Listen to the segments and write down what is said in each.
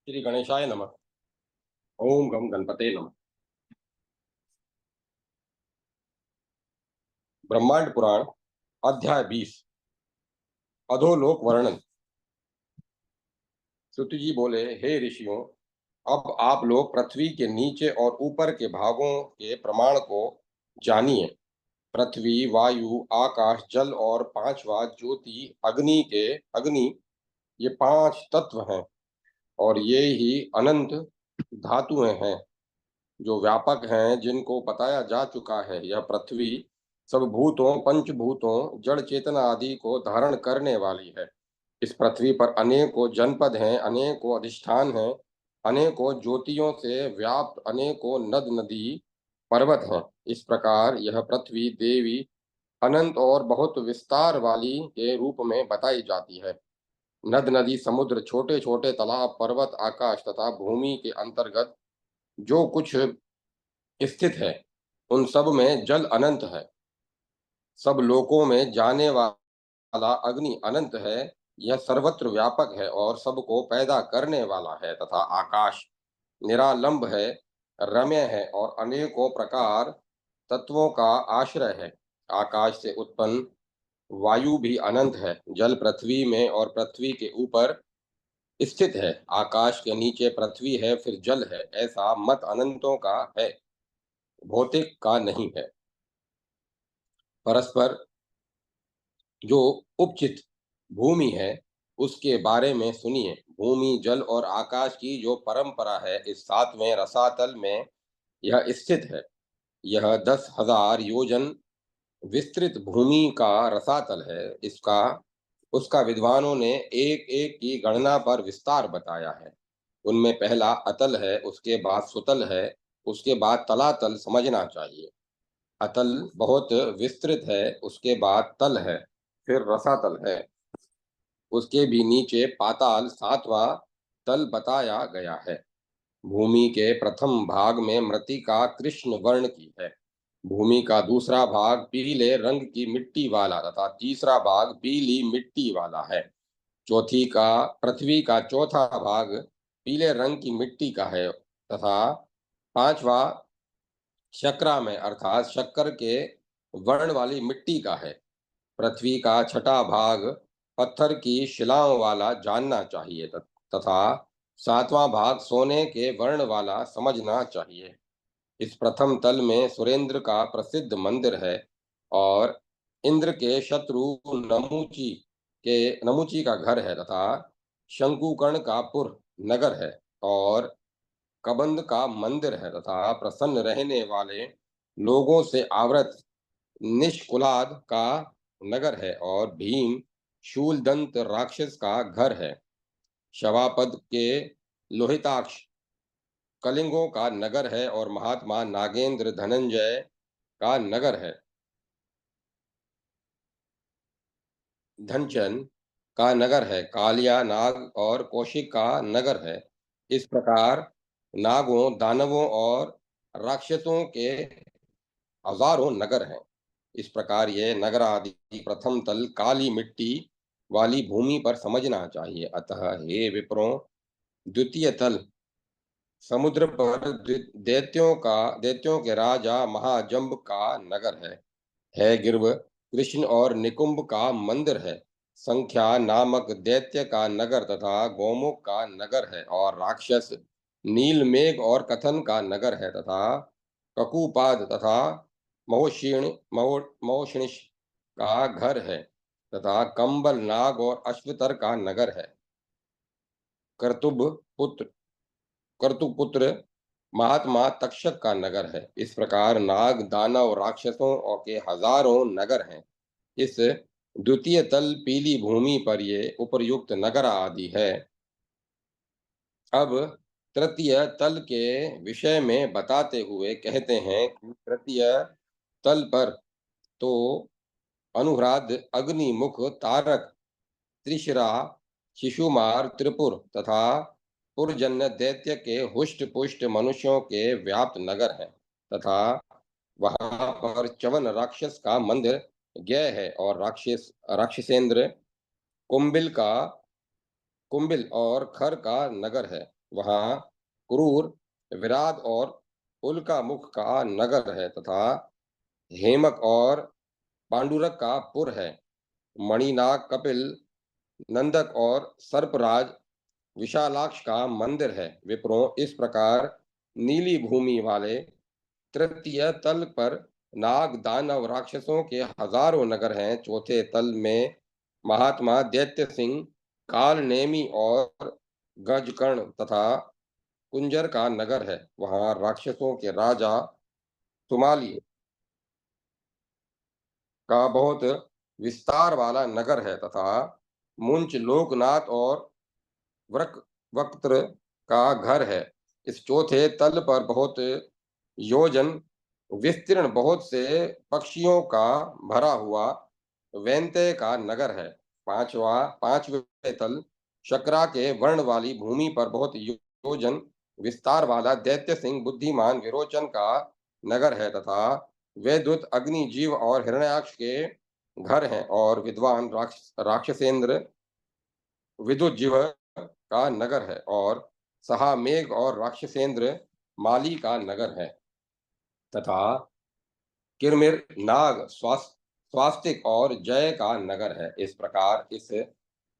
श्री गणेशाय नमः। ओम गम गणपते नमः। ब्रह्मांड पुराण अध्याय 20 अधोलोक वर्णन। सुत जी बोले, हे ऋषियों, अब आप लोग पृथ्वी के नीचे और ऊपर के भागों के प्रमाण को जानिए। पृथ्वी, वायु, आकाश, जल और पांचवा ज्योति अग्नि, ये पांच तत्व हैं और ये ही अनंत धातुएं हैं जो व्यापक हैं, जिनको बताया जा चुका है। यह पृथ्वी सब भूतों, पंचभूतों, जड़ चेतना आदि को धारण करने वाली है। इस पृथ्वी पर अनेकों जनपद हैं, अनेकों अधिष्ठान हैं, अनेकों ज्योतियों से व्याप्त अनेकों नद नदी पर्वत हैं। इस प्रकार यह पृथ्वी देवी अनंत और बहुत विस्तार वाली के रूप में बताई जाती है। नद नदी, समुद्र, छोटे छोटे तालाब, पर्वत, आकाश तथा भूमि के अंतर्गत जो कुछ स्थित है, उन सब में जल अनंत है। सब लोकों में जाने वाला अग्नि अनंत है। यह सर्वत्र व्यापक है और सबको पैदा करने वाला है। तथा आकाश निरालंब है, रम्य है और अनेकों प्रकार तत्वों का आश्रय है। आकाश से उत्पन्न वायु भी अनंत है। जल पृथ्वी में और पृथ्वी के ऊपर स्थित है। आकाश के नीचे पृथ्वी है, फिर जल है। ऐसा मत अनंतों का है, भौतिक का नहीं है। परस्पर जो उपचित भूमि है, उसके बारे में सुनिए। भूमि, जल और आकाश की जो परंपरा है, इस सातवें रसातल में यह स्थित है। यह 10,000 योजन विस्तृत भूमि का रसातल है। इसका उसका विद्वानों ने एक एक की गणना पर विस्तार बताया है। उनमें पहला अतल है, उसके बाद सुतल है, उसके बाद तलातल समझना चाहिए। अतल बहुत विस्तृत है, उसके बाद तल है, फिर रसातल है। उसके भी नीचे पाताल, सातवां तल बताया गया है। भूमि के प्रथम भाग में मृत्तिका कृष्ण वर्ण की है। भूमि का दूसरा भाग पीले रंग की मिट्टी वाला तथा तीसरा भाग पीली मिट्टी वाला है। चौथी का पृथ्वी का चौथा भाग पीले रंग की मिट्टी का है तथा पांचवा शक्रा में अर्थात शक्कर के वर्ण वाली मिट्टी का है। पृथ्वी का छठा भाग पत्थर की शिलाओं वाला जानना चाहिए तथा सातवां भाग सोने के वर्ण वाला समझना चाहिए। इस प्रथम तल में सुरेंद्र का प्रसिद्ध मंदिर है और इंद्र के शत्रु नमुची नमुची का घर है तथा शंकुकर्ण का पुर नगर है और कबंध का मंदिर है तथा प्रसन्न रहने वाले लोगों से आवृत निष्कुलाद का नगर है और भीम शूलदंत राक्षस का घर है। शवापद के लोहिताक्ष कलिंगों का नगर है और महात्मा नागेंद्र धनंजय का नगर है। धनचन का नगर है। कालिया नाग और कौशिक का नगर है। इस प्रकार नागों, दानवों और राक्षसों के हजारों नगर हैं। इस प्रकार ये नगर आदि प्रथम तल काली मिट्टी वाली भूमि पर समझना चाहिए। अतः हे विप्रों, द्वितीय तल समुद्र पर दैत्यों के राजा महाजंब का नगर है गिर्व कृष्ण और निकुंभ का मंदिर है। संख्या नामक दैत्य का नगर तथा गोमुख का नगर है और राक्षस नीलमेघ और कथन का नगर है तथा ककुपाद तथा महोषणिश का घर है तथा कंबल नाग और अश्वतर का नगर है। कर्तुब पुत्र कर्तुपुत्र महात्मा तक्षक का नगर है। इस प्रकार नाग, दानव, राक्षसों और के हजारों नगर हैं। इस द्वितीय तल पीली भूमि पर ये उपर्युक्त नगर आदि है। अब तृतीय तल के विषय में बताते हुए कहते हैं कि तृतीय तल पर तो अनुराध, अग्निमुख, तारक, त्रिशिरा, शिशुमार, त्रिपुर तथा पुरजन्य दैत्य के हुष्ट पुष्ट मनुष्यों के व्याप्त नगर है तथा वहां पर चवन राक्षस का मंदिर ज्ञ है और राक्षसेंद्र कुंभिल और खर का नगर है। वहाँ क्रूर, विराट और उल्का मुख का नगर है तथा हेमक और पांडुरक का पुर है। मणिनाग, कपिल, नंदक और सर्पराज विशालाक्ष का मंदिर है। विप्रों, इस प्रकार नीली भूमि वाले तृतीय तल पर नाग, दानव, राक्षसों के हजारों नगर हैं। चौथे तल में महात्मा दैत्य सिंह, काल नेमी और गजकर्ण तथा कुंजर का नगर है। वहां राक्षसों के राजा सुमाली का बहुत विस्तार वाला नगर है तथा मुंच, लोकनाथ और वृक वक्त्र का घर है। इस चौथे तल पर बहुत योजन विस्तीर्ण बहुत से पक्षियों का भरा हुआ वैंतय का नगर है। पांचवें तल शकरा के वर्ण वाली भूमि पर बहुत योजन विस्तार वाला दैत्य सिंह, बुद्धिमान विरोचन का नगर है तथा वैद्युत, अग्नि, जीव और हिरण्याक्ष के घर हैं और विद्वान राक्षसेंद्र विदुत जीव का नगर है और सहामेघ और राक्षसेंद्र माली का नगर है तथा किरमिर, नाग, स्वास्तिक और जय का नगर है। इस प्रकार इस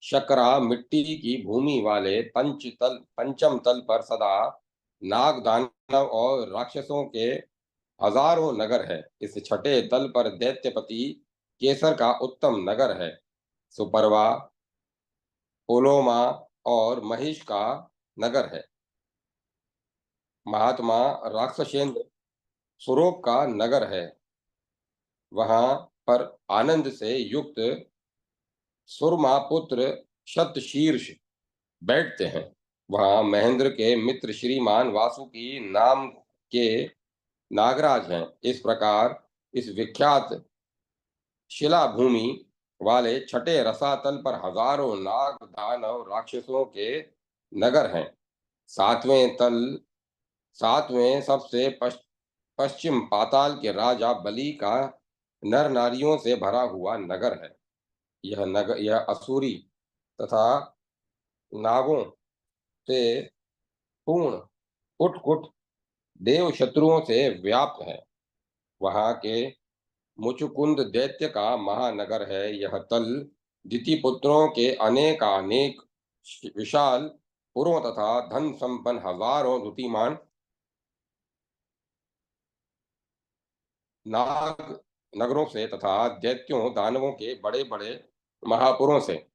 शकरा मिट्टी की भूमि वाले पंचम तल पर सदा नाग, दानव और राक्षसों के हजारों नगर है। इस छठे तल पर दैत्यपति केसर का उत्तम नगर है। सुपरवा, पोलोमा और महिष का नगर है। महात्मा राक्षसेंद्र स्वरूप का नगर है। वहां पर आनंद से युक्त सुरमा पुत्र शतशीर्ष बैठते हैं। वहां महेंद्र के मित्र श्रीमान वासुकी नाम के नागराज हैं। इस प्रकार इस विख्यात शिला भूमि वाले छठे रसातल पर हजारों नाग, दानव, राक्षसों के नगर हैं। सातवें तल सातवें सबसे पश्चिम पाताल के राजा बलि का नर नारियों से भरा हुआ नगर है। यह असुरी तथा नागों से पूर्ण कुट देव शत्रुओं से व्याप्त है। वहां के मुचुकुंद दैत्य का महानगर है। यह तल दिति पुत्रों के अनेकानेक विशाल पुरों तथा धन संपन्न हजारों धुतिमान नाग नगरों से तथा दैत्यों, दानवों के बड़े बड़े महापुरों से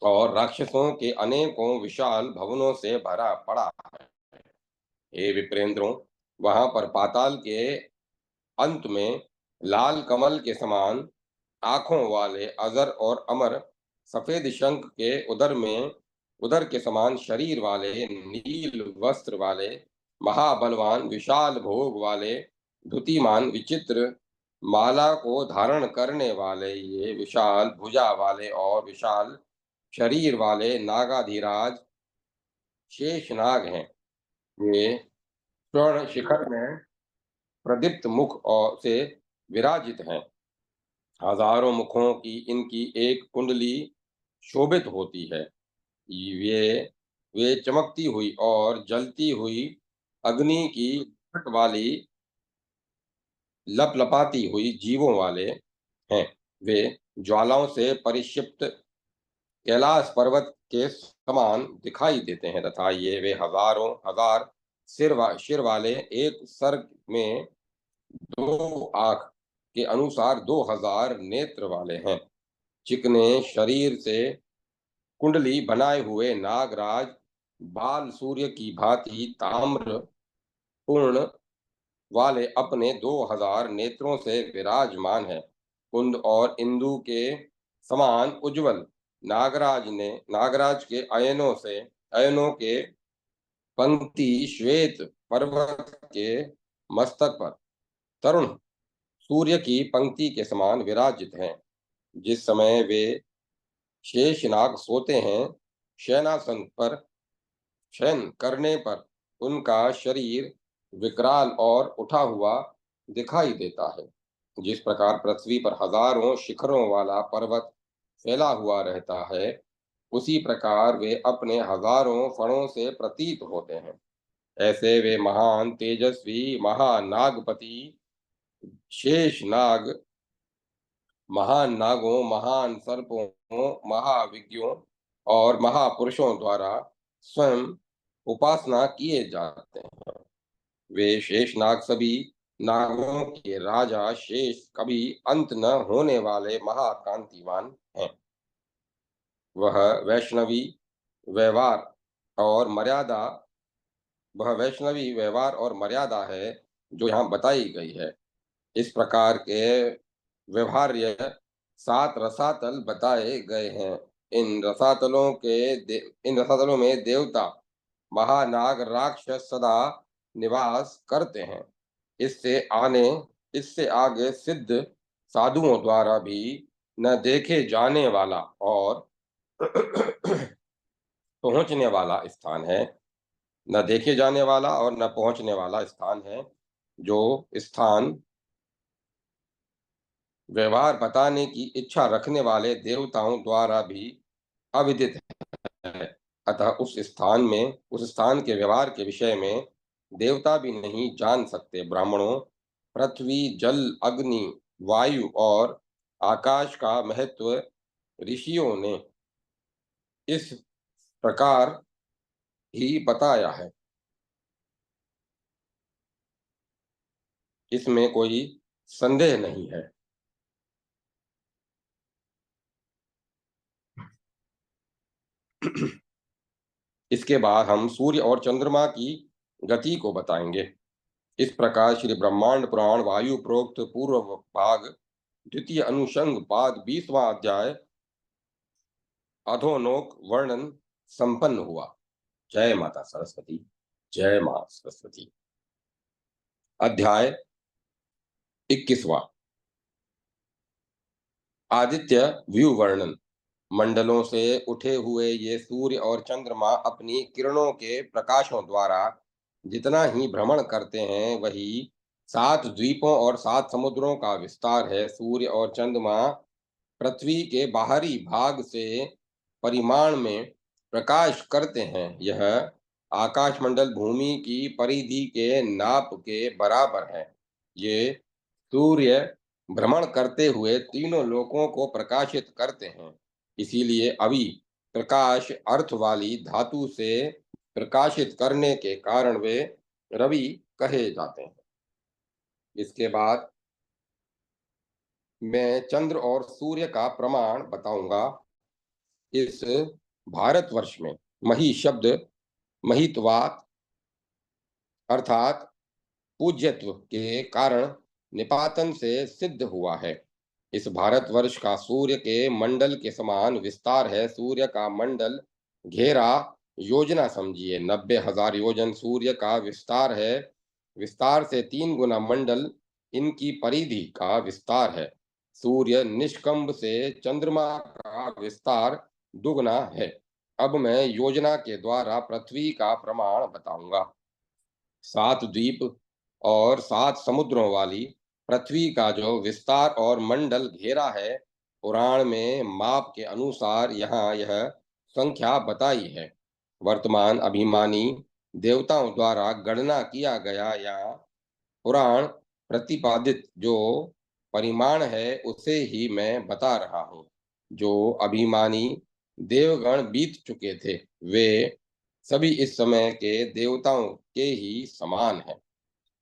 और राक्षसों के अनेकों विशाल भवनों से भरा पड़ा है। हे विप्रेंद्रों, वहां पर पाताल के अंत में लाल कमल के समान आंखों वाले अजर और अमर, सफेद शंख के उदर के समान शरीर वाले, नील वस्त्र वाले, महाबलवान, विशाल भोग वाले, धुतिमान, विचित्र माला को धारण करने वाले, ये विशाल भुजा वाले और विशाल शरीर वाले नागाधिराज शेषनाग हैं। वे स्वर्ण शिखर में प्रदीप्त मुख और से विराजित हैं। हजारों मुखों की इनकी एक कुंडली शोभित होती है। वे वे चमकती हुई और जलती हुई अग्नि की लपट वाली लपलपाती हुई जीवों वाले हैं। वे ज्वालाओं से परिक्षिप्त कैलाश पर्वत के समान दिखाई देते हैं तथा ये वे हजारों हजार सिर वाले, एक सर्ग में दो आंख के अनुसार 2000 नेत्र वाले हैं। चिकने शरीर से कुंडली बनाए हुए नागराज बाल सूर्य की भांति ताम्र पूर्ण वाले अपने 2000 नेत्रों से विराजमान है। कुंद और इंदु के समान उज्जवल नागराज के अयनों के पंक्ति श्वेत पर्वत के मस्तक पर तरुण सूर्य की पंक्ति के समान विराजित हैं। जिस समय वे शेषनाग सोते हैं, शयनासन पर शयन करने पर उनका शरीर विकराल और उठा हुआ दिखाई देता है। जिस प्रकार पृथ्वी पर हजारों शिखरों वाला पर्वत फैला हुआ रहता है, उसी प्रकार वे अपने हजारों फणों से प्रतीत होते हैं। ऐसे वे महान तेजस्वी महानागपति, शेष नाग, महान नागों, महान सर्पों, महाविज्ञों और महापुरुषों द्वारा स्वयं उपासना किए जाते हैं। वे शेषनाग सभी नागों के राजा, शेष कभी अंत न होने वाले महाकांतिवान हैं। वह वैष्णवी व्यवहार और मर्यादा वह वैष्णवी व्यवहार और मर्यादा है जो यहाँ बताई गई है। इस प्रकार के व्यवहार्य 7 रसातल बताए गए हैं। इन रसातलों में देवता, महानाग, राक्षस सदा निवास करते हैं। इससे आने इससे आगे सिद्ध साधुओं द्वारा भी न देखे जाने वाला और पहुँचने वाला स्थान है। न देखे जाने वाला और न पहुँचने वाला स्थान है, जो स्थान व्यवहार बताने की इच्छा रखने वाले देवताओं द्वारा भी अविदित है। अतः उस स्थान के व्यवहार के विषय में देवता भी नहीं जान सकते। ब्राह्मणों, पृथ्वी, जल, अग्नि, वायु और आकाश का महत्व ऋषियों ने इस प्रकार ही बताया है। इसमें कोई संदेह नहीं है। इसके बाद हम सूर्य और चंद्रमा की गति को बताएंगे। इस प्रकार श्री ब्रह्मांड पुराण वायु प्रोक्त पूर्व भाग द्वितीय अनुषंग पाद 20वां अध्याय अधोलोक वर्णन संपन्न हुआ। जय माता सरस्वती। जय मां सरस्वती। अध्याय 21वां, आदित्य व्यू वर्णन। मंडलों से उठे हुए ये सूर्य और चंद्रमा अपनी किरणों के प्रकाशों द्वारा जितना ही भ्रमण करते हैं, वही 7 द्वीपों और 7 समुद्रों का विस्तार है। सूर्य और चंद्रमा पृथ्वी के बाहरी भाग से परिमाण में प्रकाश करते हैं। यह आकाशमंडल भूमि की परिधि के नाप के बराबर है। ये सूर्य भ्रमण करते हुए तीनों लोकों को प्रकाशित करते हैं। इसीलिए अभी प्रकाश अर्थ वाली धातु से प्रकाशित करने के कारण वे रवि कहे जाते हैं। इसके बाद मैं चंद्र और सूर्य का प्रमाण बताऊंगा। इस भारतवर्ष में मही शब्द महित्वात अर्थात पूज्यत्व के कारण निपातन से सिद्ध हुआ है। इस भारतवर्ष का सूर्य के मंडल के समान विस्तार है। सूर्य का मंडल घेरा योजना समझिए 90,000 योजन सूर्य का विस्तार है। विस्तार से 3 गुना मंडल इनकी परिधि का विस्तार है। सूर्य निष्कंभ से चंद्रमा का विस्तार दुगना है। अब मैं योजना के द्वारा पृथ्वी का प्रमाण बताऊंगा। 7 द्वीप और 7 समुद्रों वाली पृथ्वी का जो विस्तार और मंडल घेरा है, पुराण में माप के अनुसार यहाँ यह संख्या बताई है। वर्तमान अभिमानी देवताओं द्वारा गणना किया गया या पुराण प्रतिपादित जो परिमाण है, उसे ही मैं बता रहा हूँ। जो अभिमानी देवगण बीत चुके थे, वे सभी इस समय के देवताओं के ही समान हैं।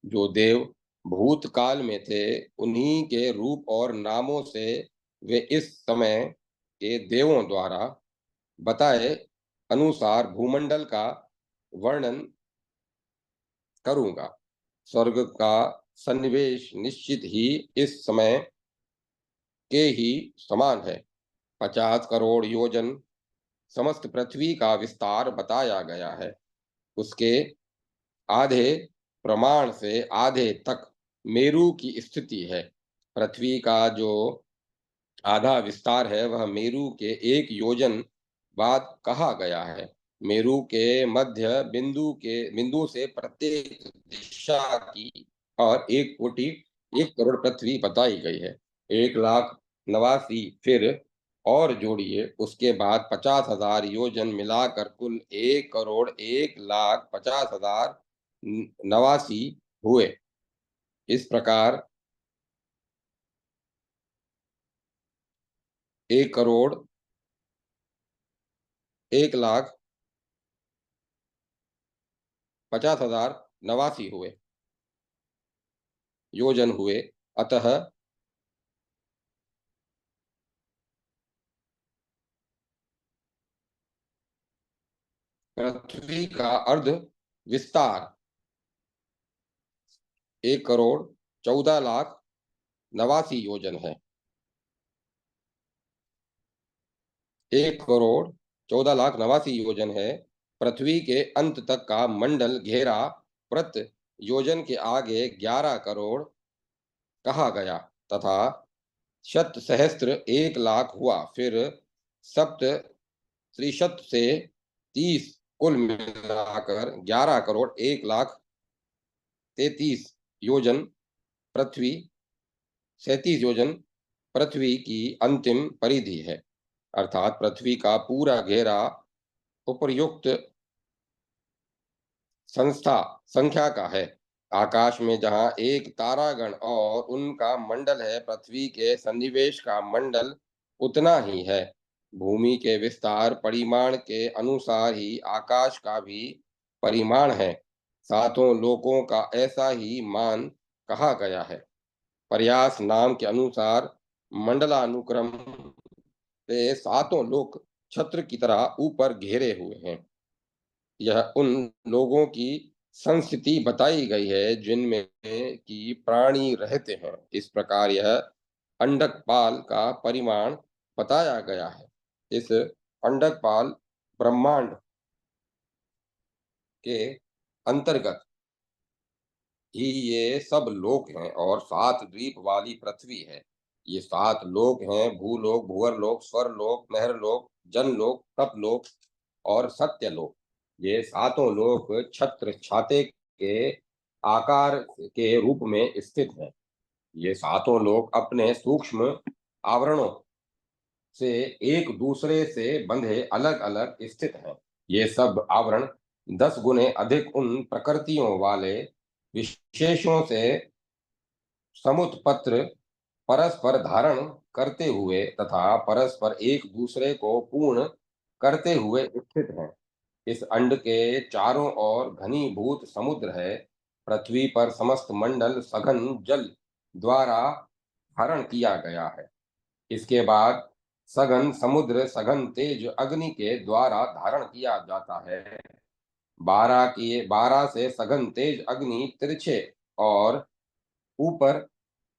जो देव भूतकाल में थे, उन्हीं के रूप और नामों से वे इस समय के देवों द्वारा बताए अनुसार भूमंडल का वर्णन करूंगा। स्वर्ग का सन्निवेश निश्चित ही इस समय के ही समान है। 50 करोड़ योजन समस्त पृथ्वी का विस्तार बताया गया है। उसके आधे प्रमाण से आधे तक मेरु की स्थिति है। पृथ्वी का जो आधा विस्तार है, वह मेरु के 1 योजन बाद कहा गया है। मेरु के मध्य बिंदु से प्रत्येक दिशा की और 1 कोटि 1 करोड़ पृथ्वी बताई गई है। 1,89,000 फिर और जोड़िए, उसके बाद 50,000 योजन मिलाकर कुल 1,01,50,089 हुए। इस प्रकार 1,01,50,089 हुए, योजन हुए। अतः पृथ्वी का अर्ध विस्तार 1,14,89 योजन है। 1,14,89 योजन है। पृथ्वी के अंत तक का मंडल घेरा प्रति योजन के आगे 11 करोड़ कहा गया तथा शत सहस्त्र 1 लाख हुआ। फिर सप्त त्रिशत से 30 कुल मिलाकर 11,01,33 योजन पृथ्वी 37 योजन पृथ्वी की अंतिम परिधि है। अर्थात पृथ्वी का पूरा घेरा उपर्युक्त संस्था संख्या का है। आकाश में जहाँ एक तारागण और उनका मंडल है, पृथ्वी के सन्निवेश का मंडल उतना ही है। भूमि के विस्तार परिमाण के अनुसार ही आकाश का भी परिमाण है। सातों लोकों का ऐसा ही मान कहा गया है। प्रयास नाम के अनुसार मंडलानुक्रम से सातों लोक छत्र की तरह ऊपर घेरे हुए हैं। यह उन लोगों की संस्थिति बताई गई है जिनमें की प्राणी रहते हैं। इस प्रकार यह अंडकपाल का परिमाण बताया गया है। इस अंडकपाल ब्रह्मांड के अंतर्गत ही ये सब लोक हैं और 7 द्वीप वाली पृथ्वी है। ये 7 लोक हैं: भूलोक, भूअरलोक, स्वरलोक, महरलोक, जनलोक, तपलोक और सत्यलोक। ये सातों लोक छत्र छाते के आकार के रूप में स्थित हैं। ये सातों लोक अपने सूक्ष्म आवरणों से एक दूसरे से बंधे अलग अलग स्थित हैं। ये सब आवरण 10 गुने अधिक उन प्रकृतियों वाले विशेषों से समुत्पत्र परस्पर धारण करते हुए तथा परस्पर एक दूसरे को पूर्ण करते हुए स्थित हैं। इस अंड के चारों ओर घनीभूत समुद्र है। पृथ्वी पर समस्त मंडल सघन जल द्वारा धारण किया गया है। इसके बाद सघन समुद्र सघन तेज अग्नि के द्वारा धारण किया जाता है। 12 से सघन तेज अग्नि तिरछे और ऊपर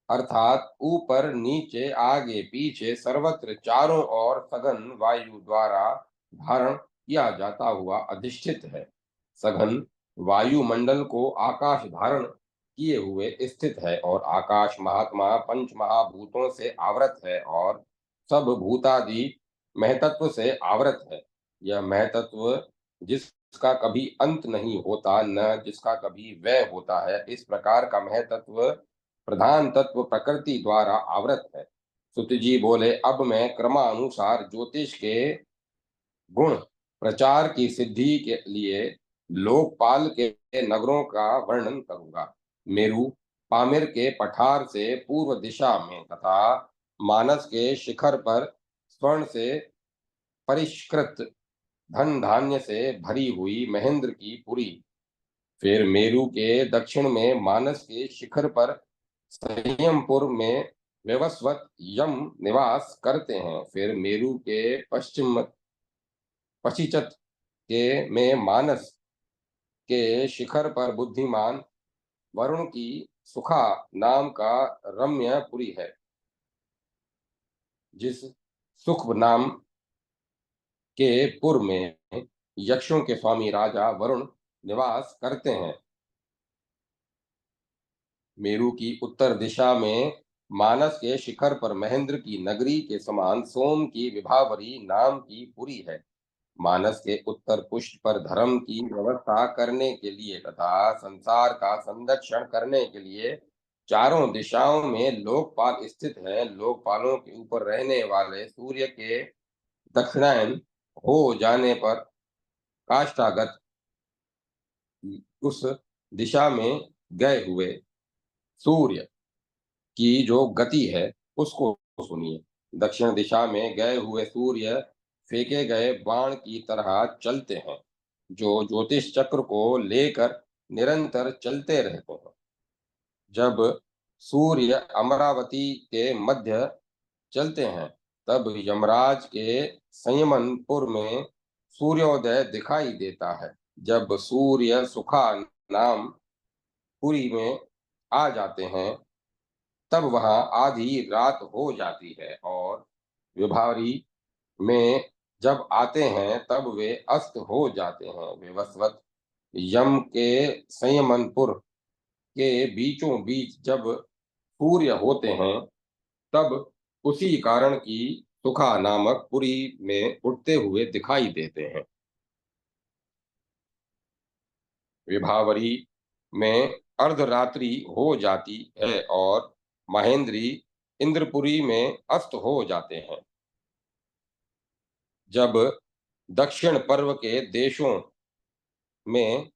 अर्थात ऊपर नीचे आगे पीछे सर्वत्र चारों ओर सघन वायु द्वारा धारण किया जाता हुआ अधिष्ठित है। सघन वायुमंडल को आकाश धारण किए हुए स्थित है और आकाश महात्मा पंच महाभूतों से आवृत है और सब भूतादि महतत्व से आवृत है। यह महतत्व जिसका कभी अंत नहीं होता, न जिसका कभी व्यय होता है, इस प्रकार का महतत्व प्रधान तत्व प्रकृति द्वारा आवृत है। सुत जी बोले, अब मैं क्रमानुसार ज्योतिष के गुण प्रचार की सिद्धि के लिए लोकपाल के नगरों का वर्णन करूंगा। मेरु पामिर के पठार से पूर्व दिशा में तथा मानस के शिखर पर स्वर्ण से परिष्कृत धन धान्य से भरी हुई महेंद्र की पुरी। फिर मेरु के दक्षिण में मानस के शिखर पर संयमपुर में व्यवस्वत यम निवास करते हैं। फिर मेरु के पश्चिचत के में मानस के शिखर पर बुद्धिमान वरुण की सुखा नाम का रम्यपुरी है। जिस सुख नाम के पुर में यक्षों के स्वामी राजा वरुण निवास करते हैं। मेरु की उत्तर दिशा में मानस के शिखर पर महेंद्र की नगरी के समान सोम की विभावरी नाम की पुरी है। मानस के उत्तर पुष्ट पर धर्म की व्यवस्था करने के लिए तथा संसार का संरक्षण करने के लिए चारों दिशाओं में लोकपाल स्थित हैं। लोकपालों के ऊपर रहने वाले सूर्य के दक्षिणायन हो जाने पर काष्ठागत उस दिशा में गए हुए सूर्य की जो गति है उसको सुनिए। दक्षिण दिशा में गए हुए सूर्य फेंके गए बाण की तरह चलते हैं, जो ज्योतिष चक्र को लेकर निरंतर चलते रहते हैं। जब सूर्य अमरावती के मध्य चलते हैं, तब यमराज के संयमनपुर में सूर्योदय दिखाई देता है। जब सूर्य सुखा नाम पुरी में आ जाते हैं, तब वहां आधी रात हो जाती है और विभावरी में जब आते हैं तब वे अस्त हो जाते हैं। विवस्वत यम के संयमनपुर के बीचों बीच जब सूर्य होते हैं, तब उसी कारण की सुखा नामक पुरी में उठते हुए दिखाई देते हैं। विभावरी में अर्धरात्रि हो जाती है और महेंद्री इंद्रपुरी में अस्त हो जाते हैं। जब दक्षिण पर्व के देशों में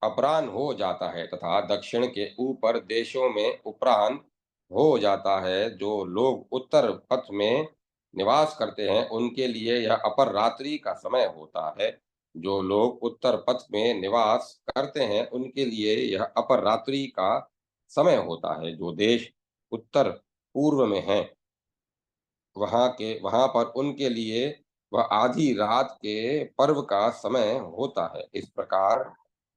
अपराह्न हो जाता है तथा दक्षिण के ऊपर देशों में उपराह्न हो जाता है, जो लोग उत्तर पथ में निवास करते हैं उनके लिए यह अपर रात्रि का समय होता है। जो लोग उत्तर पथ में निवास करते हैं उनके लिए यह अपर रात्रि का समय होता है। जो देश उत्तर पूर्व में हैं, वहां पर उनके लिए वह आधी रात के पर्व का समय होता है। इस प्रकार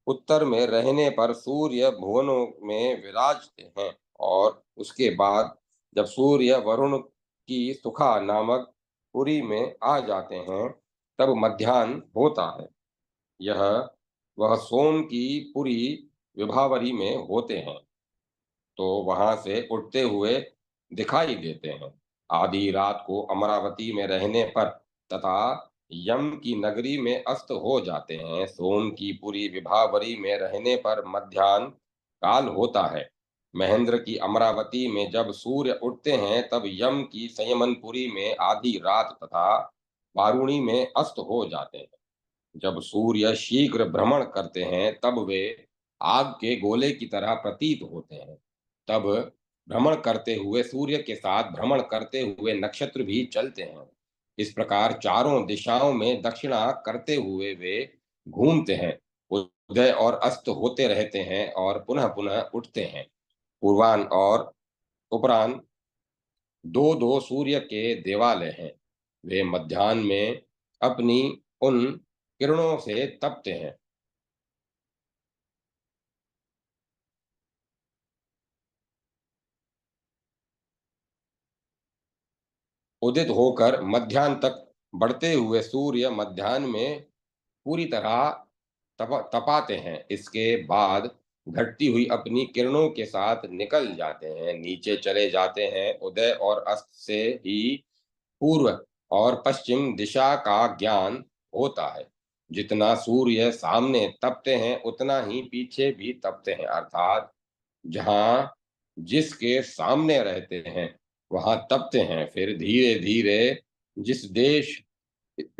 उत्तर में रहने पर सूर्य भुवनों में विराजते हैं और उसके बाद जब सूर्य वरुण की सुखा नामक पुरी में आ जाते हैं, तब मध्याह्न होता है। यह वह सोम की पुरी विभावरी में होते हैं, तो वहां से उठते हुए दिखाई देते हैं। आधी रात को अमरावती में रहने पर तथा यम की नगरी में अस्त हो जाते हैं। सोम की पुरी विभावरी में रहने पर मध्याह्न काल होता है। महेंद्र की अमरावती में जब सूर्य उठते हैं, तब यम की संयमनपुरी में आधी रात तथा वारुणी में अस्त हो जाते हैं। जब सूर्य शीघ्र भ्रमण करते हैं, तब वे आग के गोले की तरह प्रतीत होते हैं। तब भ्रमण करते हुए सूर्य के साथ भ्रमण करते हुए नक्षत्र भी चलते हैं। इस प्रकार चारों दिशाओं में दक्षिणा करते हुए वे घूमते हैं, उदय और अस्त होते रहते हैं और पुनः पुनः उठते हैं। पूर्वान और उपरान दो दो सूर्य के देवालय हैं। वे मध्याह्न में अपनी उन किरणों से तपते हैं। उदित होकर मध्याह्न तक बढ़ते हुए सूर्य मध्याह्न में पूरी तरह तपाते हैं। इसके बाद घटती हुई अपनी किरणों के साथ निकल जाते हैं, नीचे चले जाते हैं। उदय और अस्त से ही पूर्व और पश्चिम दिशा का ज्ञान होता है। जितना सूर्य सामने तपते हैं उतना ही पीछे भी तपते हैं, अर्थात जहाँ जिसके सामने रहते हैं वहां तपते हैं। फिर धीरे धीरे जिस देश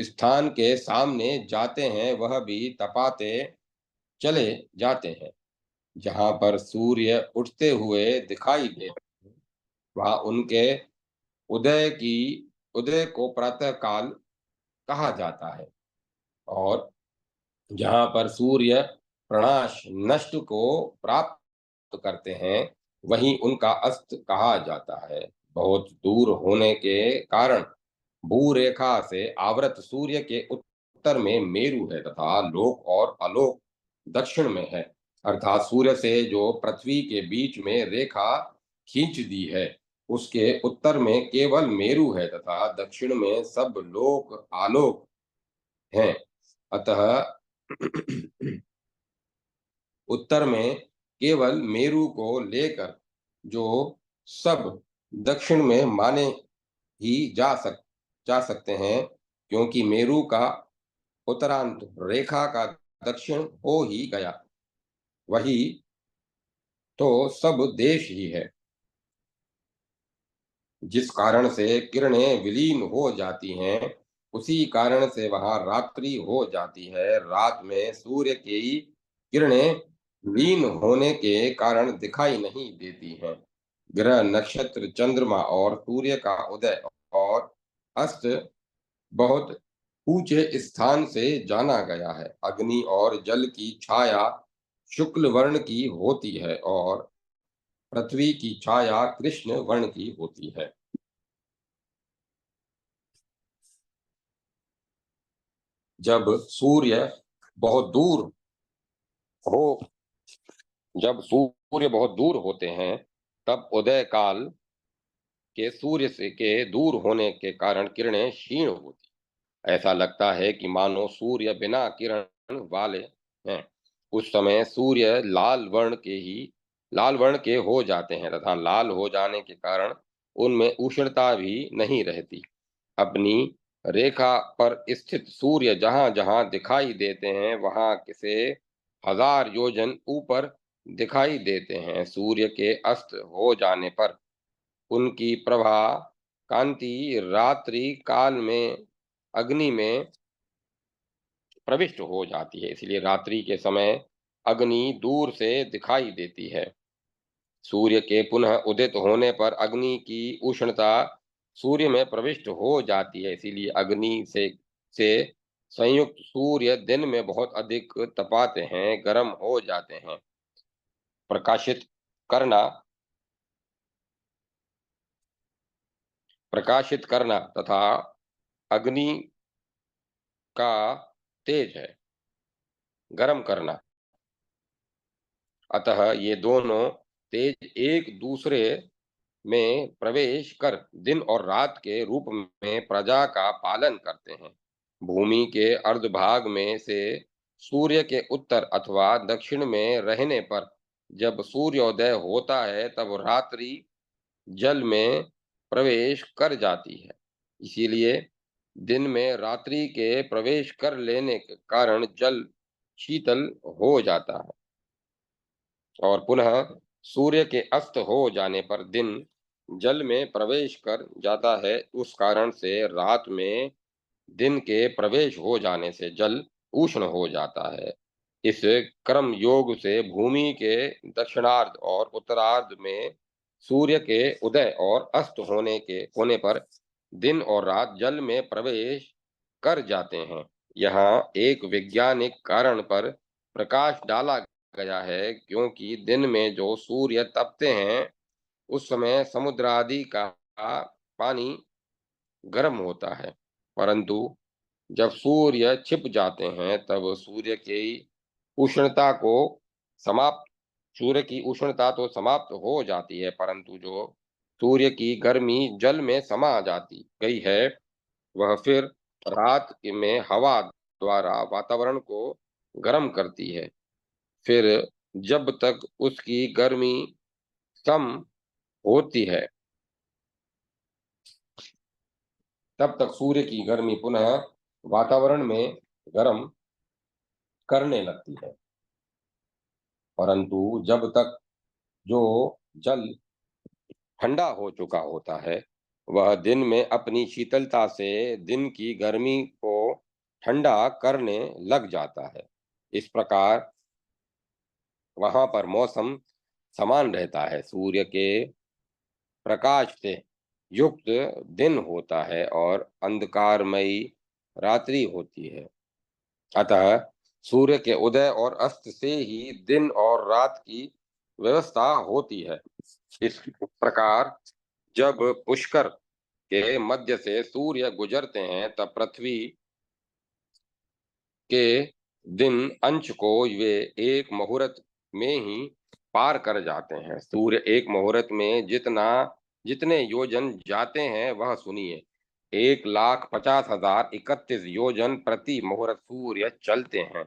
स्थान के सामने जाते हैं वह भी तपाते चले जाते हैं। जहां पर सूर्य उठते हुए दिखाई दे, वहां उनके उदय की उदय को प्रातः काल कहा जाता है। और जहां पर सूर्य प्रणाश नष्ट को प्राप्त करते हैं, वहीं उनका अस्त कहा जाता है। बहुत दूर होने के कारण भूरेखा से आवृत सूर्य के उत्तर में मेरु है तथा लोक और अलोक दक्षिण में है। अर्थात सूर्य से जो पृथ्वी के बीच में रेखा खींच दी है, उसके उत्तर में केवल मेरु है तथा दक्षिण में सब लोक आलोक हैं। अतः उत्तर में केवल मेरु को लेकर जो सब दक्षिण में माने ही जा सकते हैं, क्योंकि मेरु का उत्तरांत रेखा का दक्षिण हो ही गया, वही तो सब देश ही है। जिस कारण से किरणें विलीन हो जाती हैं, उसी कारण से वहाँ रात्रि हो जाती है। रात में सूर्य की किरणें लीन होने के कारण दिखाई नहीं देती हैं। ग्रह, नक्षत्र, चंद्रमा और सूर्य का उदय और अस्त बहुत ऊंचे स्थान से जाना गया है। अग्नि और जल की छाया शुक्ल वर्ण की होती है और पृथ्वी की छाया कृष्ण वर्ण की होती है। जब सूर्य बहुत दूर हो जब सूर्य बहुत दूर होते हैं, तब उदय काल के सूर्य से के दूर होने के कारण किरणें क्षीण होती। ऐसा लगता है कि मानो सूर्य बिना किरण वाले हैं। उस समय सूर्य लाल वर्ण के हो जाते हैं तथा लाल हो जाने के कारण उनमें उष्णता भी नहीं रहती। अपनी रेखा पर स्थित सूर्य जहां जहां दिखाई देते हैं वहां से 1000 योजन ऊपर दिखाई देते हैं। सूर्य के अस्त हो जाने पर उनकी प्रभा कांति रात्रि काल में अग्नि में प्रविष्ट हो जाती है, इसलिए रात्रि के समय अग्नि दूर से दिखाई देती है। सूर्य के पुनः उदित होने पर अग्नि की उष्णता सूर्य में प्रविष्ट हो जाती है, इसीलिए अग्नि से संयुक्त सूर्य दिन में बहुत अधिक तपाते हैं, गर्म हो जाते हैं। प्रकाशित करना प्रकाशित करना तथा अग्नि का तेज है गर्म करना। अतः ये दोनों तेज एक दूसरे में प्रवेश कर दिन और रात के रूप में प्रजा का पालन करते हैं। भूमि के अर्धभाग में से सूर्य के उत्तर अथवा दक्षिण में रहने पर जब सूर्योदय होता है तब रात्रि जल में प्रवेश कर जाती है। इसीलिए दिन में रात्रि के प्रवेश कर लेने के कारण जल शीतल हो जाता है और पुनः सूर्य के अस्त हो जाने पर दिन जल में प्रवेश कर जाता है। उस कारण से रात में दिन के प्रवेश हो जाने से जल उष्ण हो जाता है। इस क्रम योग से भूमि के दक्षिणार्ध और उत्तरार्ध में सूर्य के उदय और अस्त होने पर दिन और रात जल में प्रवेश कर जाते हैं। यहाँ एक वैज्ञानिक कारण पर प्रकाश डाला गया है, क्योंकि दिन में जो सूर्य तपते हैं उस समय समुद्र आदि का पानी गर्म होता है, परंतु जब सूर्य छिप जाते हैं तब उष्णता को समाप्त सूर्य की उष्णता तो समाप्त हो जाती है, परंतु जो सूर्य की गर्मी जल में समा जाती गई है वह फिर रात में हवा द्वारा वातावरण को गर्म करती है। फिर जब तक उसकी गर्मी कम होती है तब तक सूर्य की गर्मी पुनः वातावरण में गर्म करने लगती है, परंतु जब तक जो जल ठंडा हो चुका होता है वह दिन में अपनी शीतलता से दिन की गर्मी को ठंडा करने लग जाता है। इस प्रकार वहां पर मौसम समान रहता है। सूर्य के प्रकाश से युक्त दिन होता है और अंधकारमयी रात्रि होती है। अतः सूर्य के उदय और अस्त से ही दिन और रात की व्यवस्था होती है। इस प्रकार जब पुष्कर के मध्य से सूर्य गुजरते हैं तब पृथ्वी के दिन अंश को वे एक मुहूर्त में ही पार कर जाते हैं। सूर्य एक मुहूर्त में जितने योजन जाते हैं वह सुनिए, 1,50,031 योजन प्रति मुहूर्त सूर्य चलते हैं।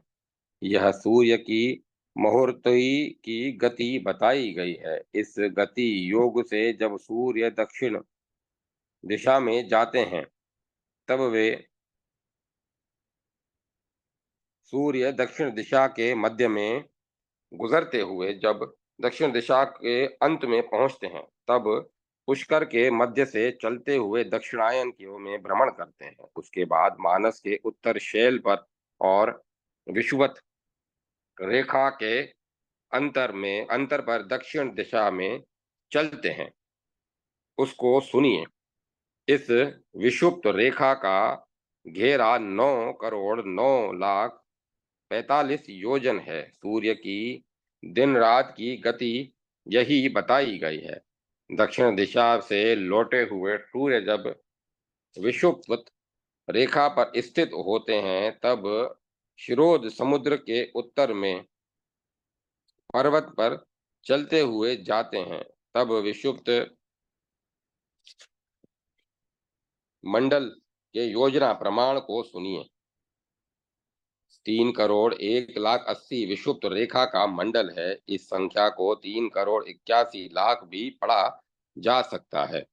यह सूर्य की मुहूर्ती की गति बताई गई है। इस गति योग से जब सूर्य दक्षिण दिशा में जाते हैं तब वे सूर्य दक्षिण दिशा के मध्य में गुजरते हुए जब दक्षिण दिशा के अंत में पहुंचते हैं तब पुष्कर के मध्य से चलते हुए दक्षिणायन की ओर में भ्रमण करते हैं। उसके बाद मानस के उत्तर शैल पर और विषुवत रेखा के अंतर पर दक्षिण दिशा में चलते हैं। उसको सुनिए। इस विषुवत रेखा का घेरा 9 करोड़ 9 लाख 45 योजन है। सूर्य की दिन रात की गति यही बताई गई है। दक्षिण दिशा से लौटे हुए सूर्य जब विषुवत रेखा पर स्थित होते हैं तब क्षीरोद समुद्र के उत्तर में पर्वत पर चलते हुए जाते हैं। तब विषुवत मंडल के योजना प्रमाण को सुनिए। 3 करोड़ 1 लाख 80 विषुवत रेखा का मंडल है। इस संख्या को 3 करोड़ 81 लाख भी पढ़ा जा सकता है।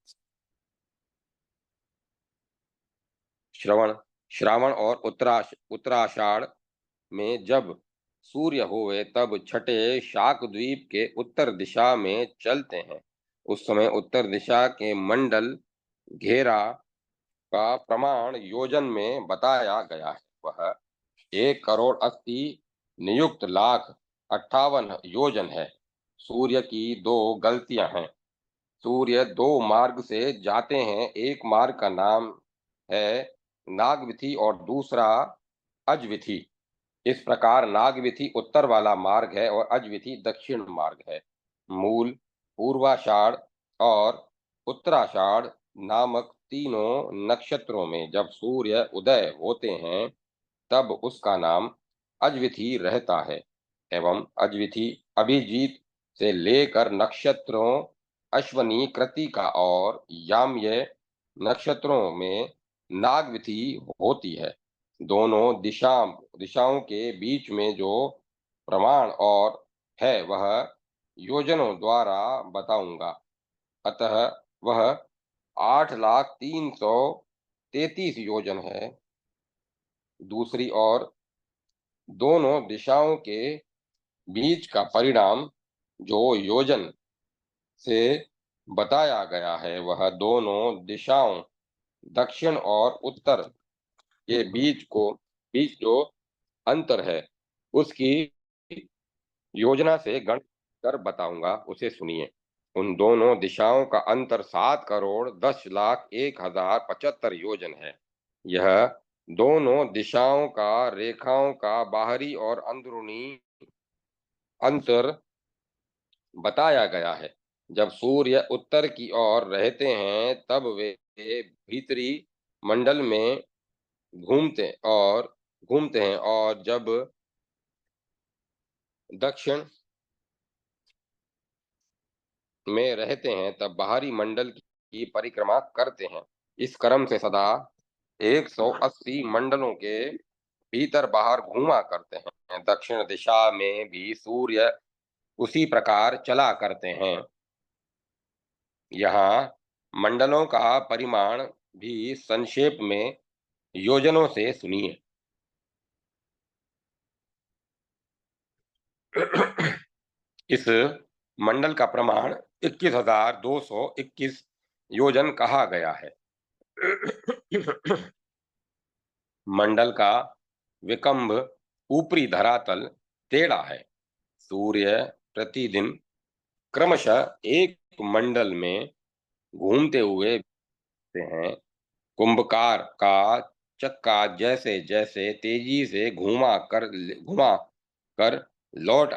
श्रवण श्रावण और उत्तराषाढ़ में जब सूर्य होवे तब छठे शाक द्वीप के उत्तर दिशा में चलते हैं। उस समय उत्तर दिशा के मंडल घेरा का प्रमाण योजन में बताया गया है। वह 1 करोड़ 80 नियुक्त लाख 58 योजन है। सूर्य की दो गलतियां हैं। सूर्य दो मार्ग से जाते हैं। एक मार्ग का नाम है नागविथि और दूसरा अजविथि। इस प्रकार नागविथि उत्तर वाला मार्ग है और अजविथि दक्षिण मार्ग है। मूल, पूर्वाषाढ़ और उत्तराषाढ़ नामक तीनों नक्षत्रों में जब सूर्य उदय होते हैं तब उसका नाम अजविथि रहता है। एवं अजविथि अभिजीत से लेकर नक्षत्रों अश्वनी, कृत्तिका और याम्य नक्षत्रों में नागविथि होती है। दोनों दिशाओं के बीच में जो प्रमाण और है वह योजनों द्वारा बताऊंगा। अतः वह 8,03,33 योजन है। दूसरी ओर दोनों दिशाओं के बीच का परिणाम जो योजन से बताया गया है वह दोनों दिशाओं दक्षिण और उत्तर के बीच जो अंतर है उसकी योजना से गण कर बताऊंगा। उसे सुनिए। उन दोनों दिशाओं का अंतर 7 करोड़ 10 लाख 1 हजार 75 योजन है। यह दोनों दिशाओं का रेखाओं का बाहरी और अंदरूनी अंतर बताया गया है। जब सूर्य उत्तर की ओर रहते हैं तब वे भीतरी मंडल में घूमते हैं और जब दक्षिण में रहते हैं तब बाहरी मंडल की परिक्रमा करते हैं। इस क्रम से सदा 180 मंडलों के भीतर बाहर घूमा करते हैं। दक्षिण दिशा में भी सूर्य उसी प्रकार चला करते हैं। यहाँ मंडलों का परिमाण भी संक्षेप में योजनों से सुनिए। इस मंडल का प्रमाण 21,221 योजन कहा गया है। मंडल का विकम्भ ऊपरी धरातल टेढ़ा है। सूर्य प्रतिदिन क्रमशः एक मंडल में घूमते हुए दिखते हैं। कुंभकार का चक्का जैसे जैसे तेजी से घुमा कर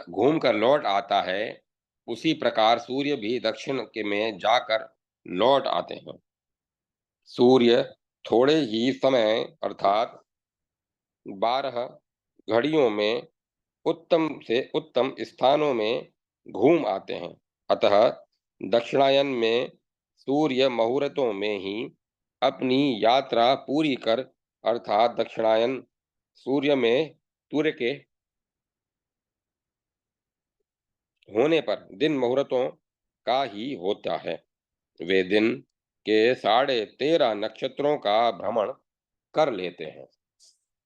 घूम कर लौट आता है उसी प्रकार सूर्य भी दक्षिण के में जाकर लौट आते हैं। सूर्य थोड़े ही समय अर्थात 12 घड़ियों में उत्तम से उत्तम स्थानों में घूम आते हैं। अतः दक्षिणायन में सूर्य मुहूर्तों में ही अपनी यात्रा पूरी कर अर्थात दक्षिणायन सूर्य में सूर्य के होने पर दिन मुहूर्तों का ही होता है। वे दिन के 13.5 नक्षत्रों का भ्रमण कर लेते हैं।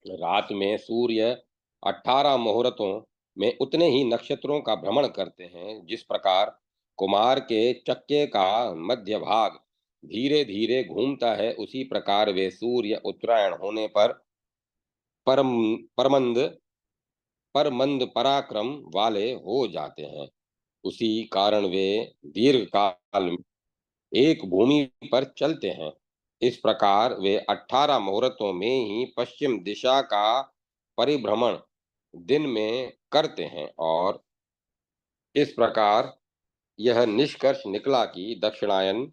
रात में सूर्य 18 मुहूर्तों में उतने ही नक्षत्रों का भ्रमण करते हैं जिस प्रकार कुम्हार के चक्के का मध्य भाग धीरे धीरे घूमता है, उसी प्रकार वे सूर्य उत्तरायण होने पर परम परमंद पर मंद पराक्रम वाले हो जाते हैं। उसी कारण वे दीर्घ काल में एक भूमि पर चलते हैं। इस प्रकार वे 18 मुहूर्तों में ही पश्चिम दिशा का परिभ्रमण दिन में करते हैं, और इस प्रकार यह निष्कर्ष निकला कि दक्षिणायन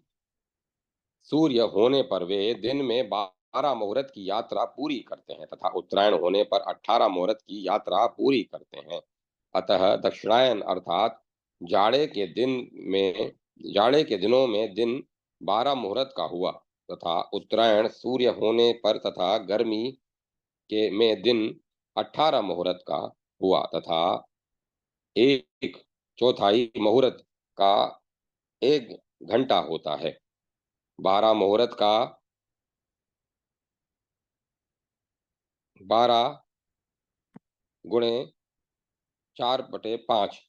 सूर्य होने पर वे दिन में 12 मुहूर्त की यात्रा पूरी करते हैं तथा उत्तरायण होने पर 18 मुहूर्त की यात्रा पूरी करते हैं। अतः दक्षिणायन अर्थात जाड़े के दिन में जाड़े के दिनों में दिन 12 मुहूर्त का हुआ, तथा उत्तरायण सूर्य होने पर तथा गर्मी के में दिन 18 मुहूर्त का हुआ तथा एक चौथाई मुहूर्त का 1 घंटा होता है। 12 मुहूर्त का 12 गुणे 4/5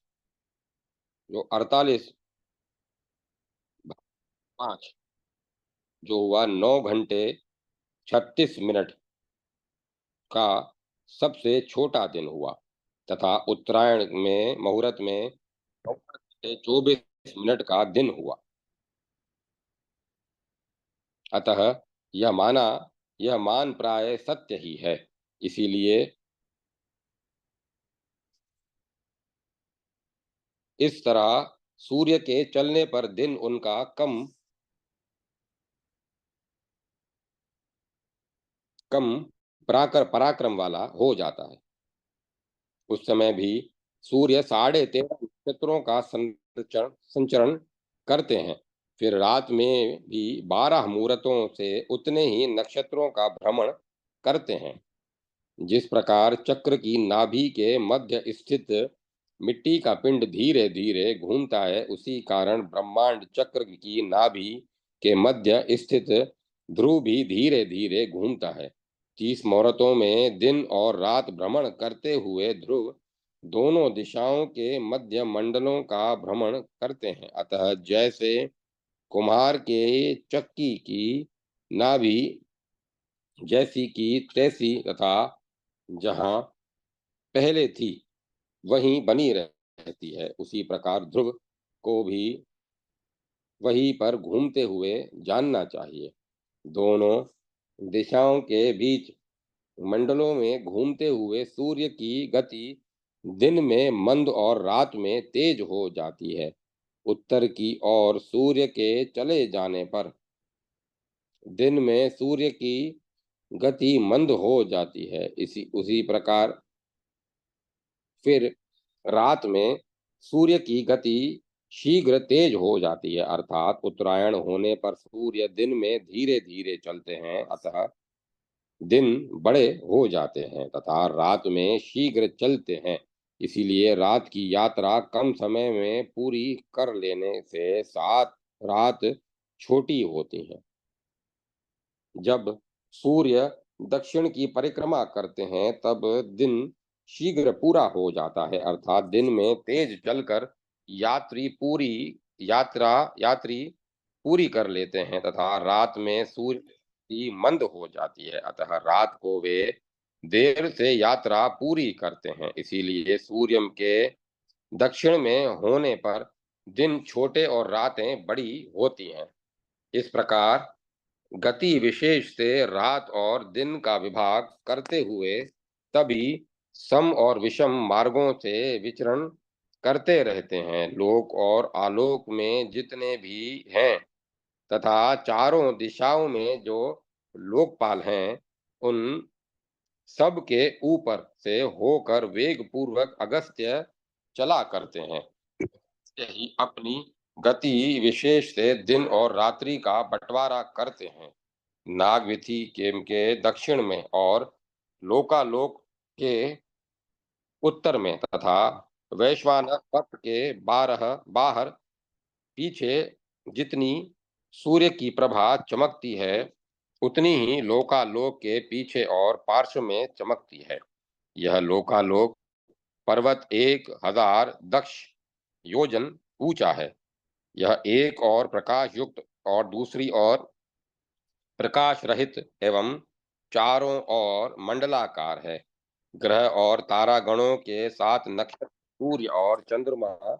जो 48 5 जो हुआ 9 घंटे 36 मिनट का सबसे छोटा दिन हुआ, तथा उत्तरायण में मुहूर्त में 9 घंटे 24 मिनट का दिन हुआ। अतः यह माना यह मान प्राय सत्य ही है। इसीलिए इस तरह सूर्य के चलने पर दिन उनका कम पराक्रम वाला हो जाता है। उस समय भी सूर्य 13.5 नक्षत्रों का संचरण करते हैं। फिर रात में भी 12 मुहूर्तों से उतने ही नक्षत्रों का भ्रमण करते हैं। जिस प्रकार चक्र की नाभि के मध्य स्थित मिट्टी का पिंड धीरे धीरे घूमता है, उसी कारण ब्रह्मांड चक्र की नाभि के मध्य स्थित ध्रुव भी धीरे धीरे घूमता है। 30 मुहूर्तों में दिन और रात भ्रमण करते हुए ध्रुव दोनों दिशाओं के मध्य मंडलों का भ्रमण करते हैं। अतः जैसे कुम्हार के चक्की की नाभि जैसी की तैसी तथा जहाँ पहले थी वहीं बनी रहती है, उसी प्रकार ध्रुव को भी वहीं पर घूमते हुए जानना चाहिए। दोनों दिशाओं के बीच मंडलों में घूमते हुए सूर्य की गति दिन में मंद और रात में तेज हो जाती है। उत्तर की ओर सूर्य के चले जाने पर दिन में सूर्य की गति मंद हो जाती है। इसी उसी प्रकार फिर रात में सूर्य की गति शीघ्र तेज हो जाती है, अर्थात उत्तरायण होने पर सूर्य दिन में धीरे धीरे चलते हैं, अतः दिन बड़े हो जाते हैं तथा रात में शीघ्र चलते हैं। इसीलिए रात की यात्रा कम समय में पूरी कर लेने से सात रात छोटी होती है। जब सूर्य दक्षिण की परिक्रमा करते हैं तब दिन शीघ्र पूरा हो जाता है, अर्थात दिन में तेज चलकर यात्री पूरी यात्रा यात्री पूरी कर लेते हैं तथा रात में सूर्य की मंद हो जाती है, अतः रात को वे देर से यात्रा पूरी करते हैं। इसीलिए सूर्य के दक्षिण में होने पर दिन छोटे और रातें बड़ी होती हैं। इस प्रकार गति विशेष से रात और दिन का विभाग करते हुए तभी सम और विषम मार्गों से विचरण करते रहते हैं। लोक और आलोक में जितने भी हैं तथा चारों दिशाओं में जो लोकपाल हैं, उन सब के ऊपर से होकर वेग पूर्वक अगस्त्य चला करते हैं। यही अपनी गति विशेष से दिन और रात्रि का बंटवारा करते हैं। नागविथि के दक्षिण में और लोकालोक के उत्तर में तथा वैश्वानर पथ के बाहर पीछे जितनी सूर्य की प्रभा चमकती है, उतनी ही लोकालोक के पीछे और पार्श्व में चमकती है। यह लोकालोक पर्वत 1000 दक्ष योजन ऊंचा है। यह एक और प्रकाश युक्त और दूसरी ओर प्रकाश रहित एवं चारों ओर मंडलाकार है। ग्रह और तारागणों के साथ नक्षत्र, सूर्य और चंद्रमा,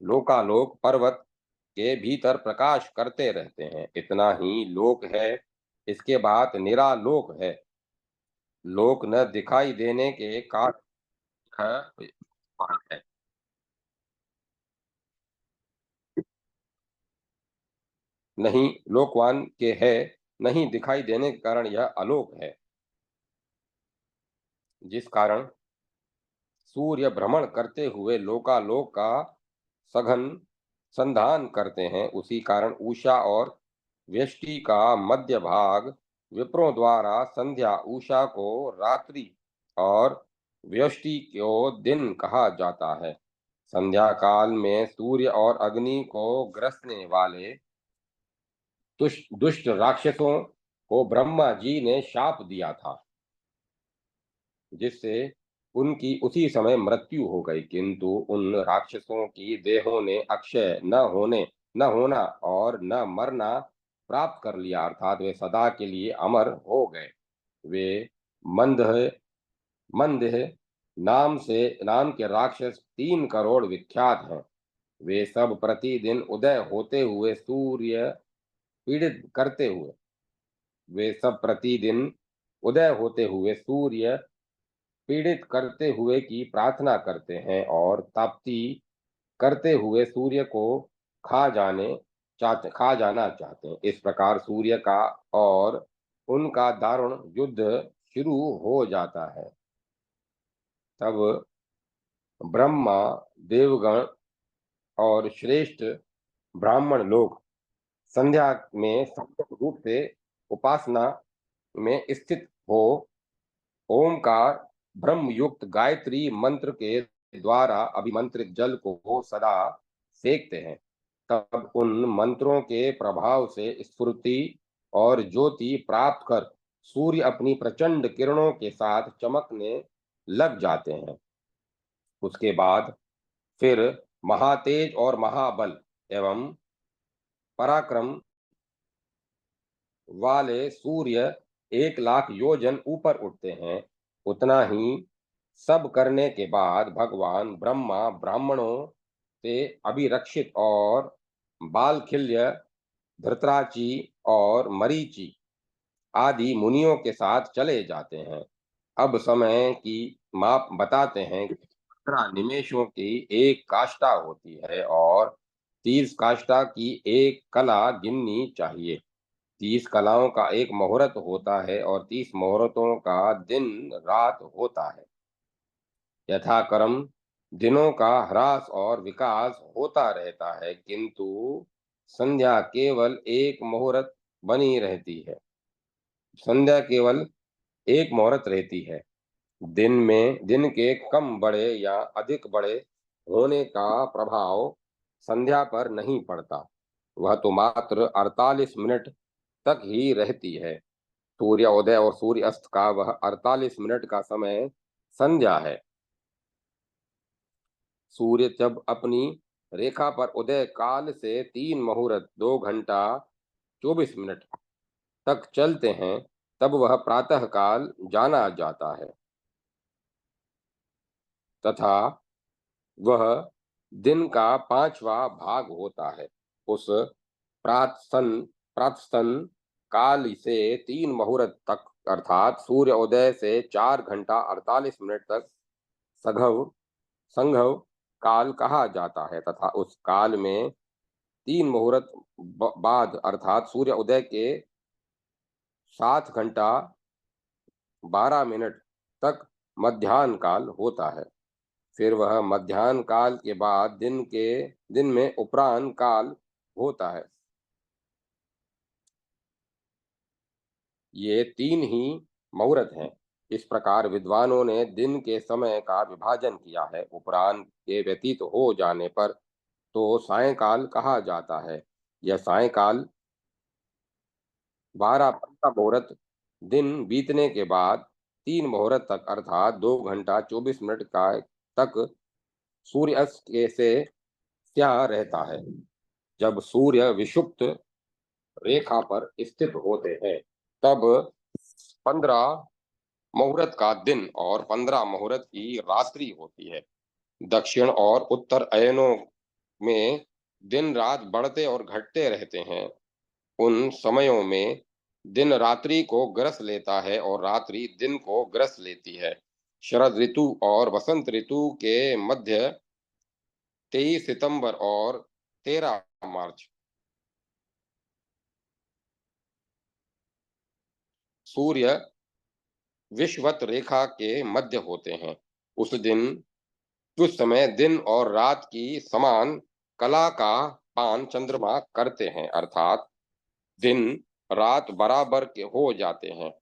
लोकालोक, पर्वत के भीतर प्रकाश करते रहते हैं। इतना ही लोक है। इसके बाद निरालोक है। लोक न दिखाई देने के कारण है। नहीं लोकवान के है, नहीं दिखाई देने के कारण यह अलोक है। जिस कारण सूर्य भ्रमण करते हुए लोकालोक का सघन संधान करते हैं, उसी कारण उषा और व्यष्टि का मध्य भाग विप्रों द्वारा संध्या उषा को रात्रि और व्यष्टि को दिन कहा जाता है। संध्या काल में सूर्य और अग्नि को ग्रसने वाले दुष्ट दुष्ट राक्षसों को ब्रह्मा जी ने शाप दिया था, जिससे उनकी उसी समय मृत्यु हो गई। किंतु उन राक्षसों की देहों ने अक्षय न होना और न मरना प्राप्त कर लिया, अर्थात वे सदा के लिए अमर हो गए। वे मंदह मंदह नाम के राक्षस 3 करोड़ विख्यात हैं। वे सब प्रतिदिन उदय होते हुए सूर्य पीड़ित करते हुए वे सब प्रतिदिन उदय होते हुए सूर्य पीड़ित करते हुए की प्रार्थना करते हैं और ताप्ती करते हुए सूर्य को खा जाना चाहते हैं। इस प्रकार सूर्य का और उनका दारुण युद्ध शुरू हो जाता है। तब ब्रह्मा, देवगण और श्रेष्ठ ब्राह्मण लोग संध्या में संपूर्ण रूप से उपासना में स्थित हो ओमकार ब्रह्म युक्त गायत्री मंत्र के द्वारा अभिमंत्रित जल को सदा सेकते हैं। तब उन मंत्रों के प्रभाव से स्फूर्ति और ज्योति प्राप्त कर सूर्य अपनी प्रचंड किरणों के साथ चमकने लग जाते हैं। उसके बाद फिर महातेज और महाबल एवं पराक्रम वाले सूर्य 1 लाख योजन ऊपर उठते हैं। उतना ही सब करने के बाद भगवान ब्रह्मा ब्राह्मणों से अभिरक्षित और बालखिल्य, धृतराची और मरीचि आदि मुनियों के साथ चले जाते हैं। अब समय की माप बताते हैं कि 15 निमेषों की एक काष्ठा होती है और 30 काष्ठा की एक कला गिननी चाहिए। 30 कलाओं का एक मुहूर्त होता है और 30 मुहूर्तों का दिन रात होता है। यथाक्रम दिनों का ह्रास और विकास होता रहता है, किंतु संध्या केवल एक मुहूर्त बनी रहती है। संध्या केवल एक मुहूर्त रहती है। दिन के कम बड़े या अधिक बड़े होने का प्रभाव संध्या पर नहीं पड़ता। वह तो मात्र 48 मिनट तक ही रहती है। सूर्योदय और सूर्य अस्त का वह 48 मिनट का समय संध्या है। सूर्य जब अपनी रेखा पर उदय काल से 3 मुहूर्त 2 घंटा 24 मिनट तक चलते हैं, तब वह प्रातः काल जाना जाता है तथा वह दिन का 5वां भाग होता है। उस प्रातस्तन प्रातस्तन काल से 3 मुहूर्त तक, अर्थात सूर्योदय से 4 घंटा 48 मिनट तक सघव संघव काल कहा जाता है तथा उस काल में 3 मुहूर्त बाद, अर्थात सूर्य उदय के 7 घंटा 12 मिनट तक मध्याह्न काल होता है। फिर वह मध्याह्न काल के बाद दिन में उपराह्न काल होता है। ये 3 ही मुहूर्त हैं। इस प्रकार विद्वानों ने दिन के समय का विभाजन किया है। उपराह्न के व्यतीत हो जाने पर तो सायंकाल कहा जाता है। यह सायंकाल 12 15 मुहूर्त दिन बीतने के बाद 3 मुहूर्त तक, अर्थात 2 घंटा 24 मिनट का तक सूर्यास्त के से क्या रहता है। जब सूर्य विषुप्त रेखा पर स्थित होते हैं, तब 15 मुहूर्त का दिन और 15 मुहूर्त की रात्रि होती है। दक्षिण और उत्तर अयनों में दिन रात बढ़ते और घटते रहते हैं। उन समयों में दिन रात्रि को ग्रस लेता है और रात्रि दिन को ग्रस लेती है। शरद ऋतु और वसंत ऋतु के मध्य 23 सितंबर और 13 मार्च सूर्य विषुवत रेखा के मध्य होते हैं। उस दिन उस समय दिन और रात की समान कला का पान चंद्रमा करते हैं, अर्थात दिन रात बराबर के हो जाते हैं।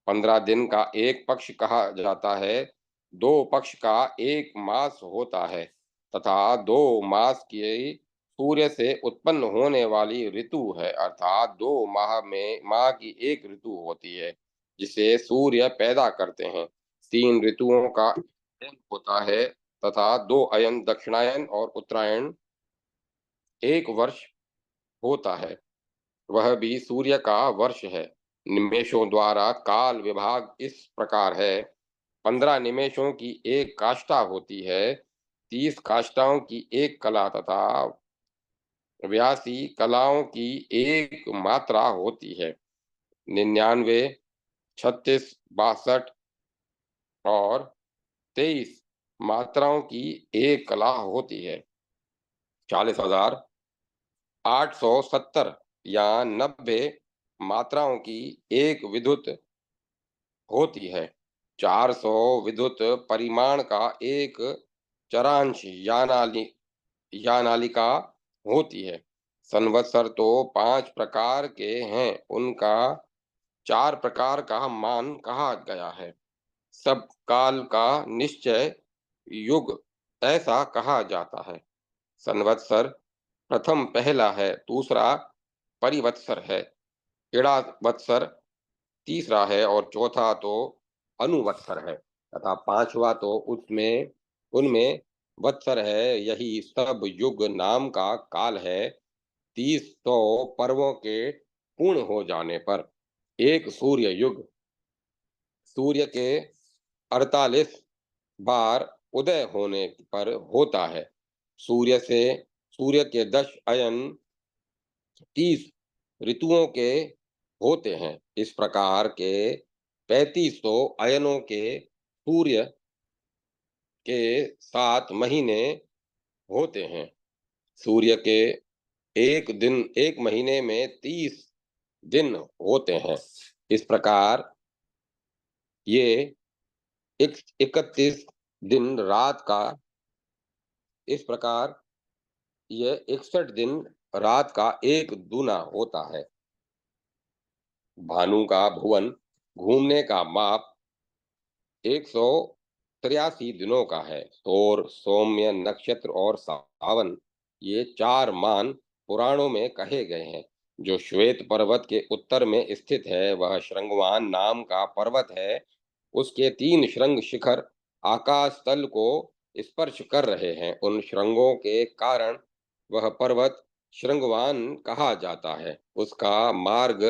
15 दिन का एक पक्ष कहा जाता है। 2 पक्ष का एक मास होता है तथा 2 मास की सूर्य से उत्पन्न होने वाली ऋतु है, अर्थात 2 माह में माह की एक ऋतु होती है जिसे सूर्य पैदा करते हैं। 3 ऋतुओं का अयन होता है तथा 2 अयन दक्षिणायन और उत्तरायण एक वर्ष होता है, वह भी सूर्य का वर्ष है। निमेषों द्वारा काल विभाग इस प्रकार है। 15 निमेषों की एक काष्ठा होती है। 30 काष्ठाओं की एक कला तथा 82 कलाओं की एक मात्रा होती है। 99, 36, 62 और 23 मात्राओं की एक कला होती है। 40,870 या 90 मात्राओं की एक विद्युत होती है। 400 विद्युत परिमाण का एक चरांश यानालिका होती है। संवत्सर तो 5 प्रकार के हैं, उनका 4 प्रकार का मान कहा गया है। सब काल का निश्चय युग ऐसा कहा जाता है। संवत्सर प्रथम पहला है, दूसरा परिवत्सर है, इड़ा वत्सर तीसरा है और चौथा तो अनुवत्सर है तथा पांचवा तो उसमें उनमें वत्सर है। यही सब युग नाम का काल है। 30 पर्वों के पूर्ण हो जाने पर एक सूर्य युग सूर्य के 48 बार उदय होने पर होता है। सूर्य के 10 अयन 30 ऋतुओं के होते हैं। इस प्रकार के 3500 अयनों के सूर्य के 7 महीने होते हैं। सूर्य के एक महीने में 30 दिन होते हैं। इस प्रकार ये 31 दिन रात का इस प्रकार ये 61 दिन रात का एक दूना होता है। भानु का भुवन घूमने का माप 183 दिनों का है। सौर, सौम्य, नक्षत्र और सावन ये 4 मान पुराणों में कहे गए हैं। जो श्वेत पर्वत के उत्तर में स्थित है वह श्रृंगवान नाम का पर्वत है। उसके 3 श्रृंग शिखर आकाश तल को स्पर्श कर रहे हैं। उन श्रृंगों के कारण वह पर्वत श्रृंगवान कहा जाता है। उसका मार्ग,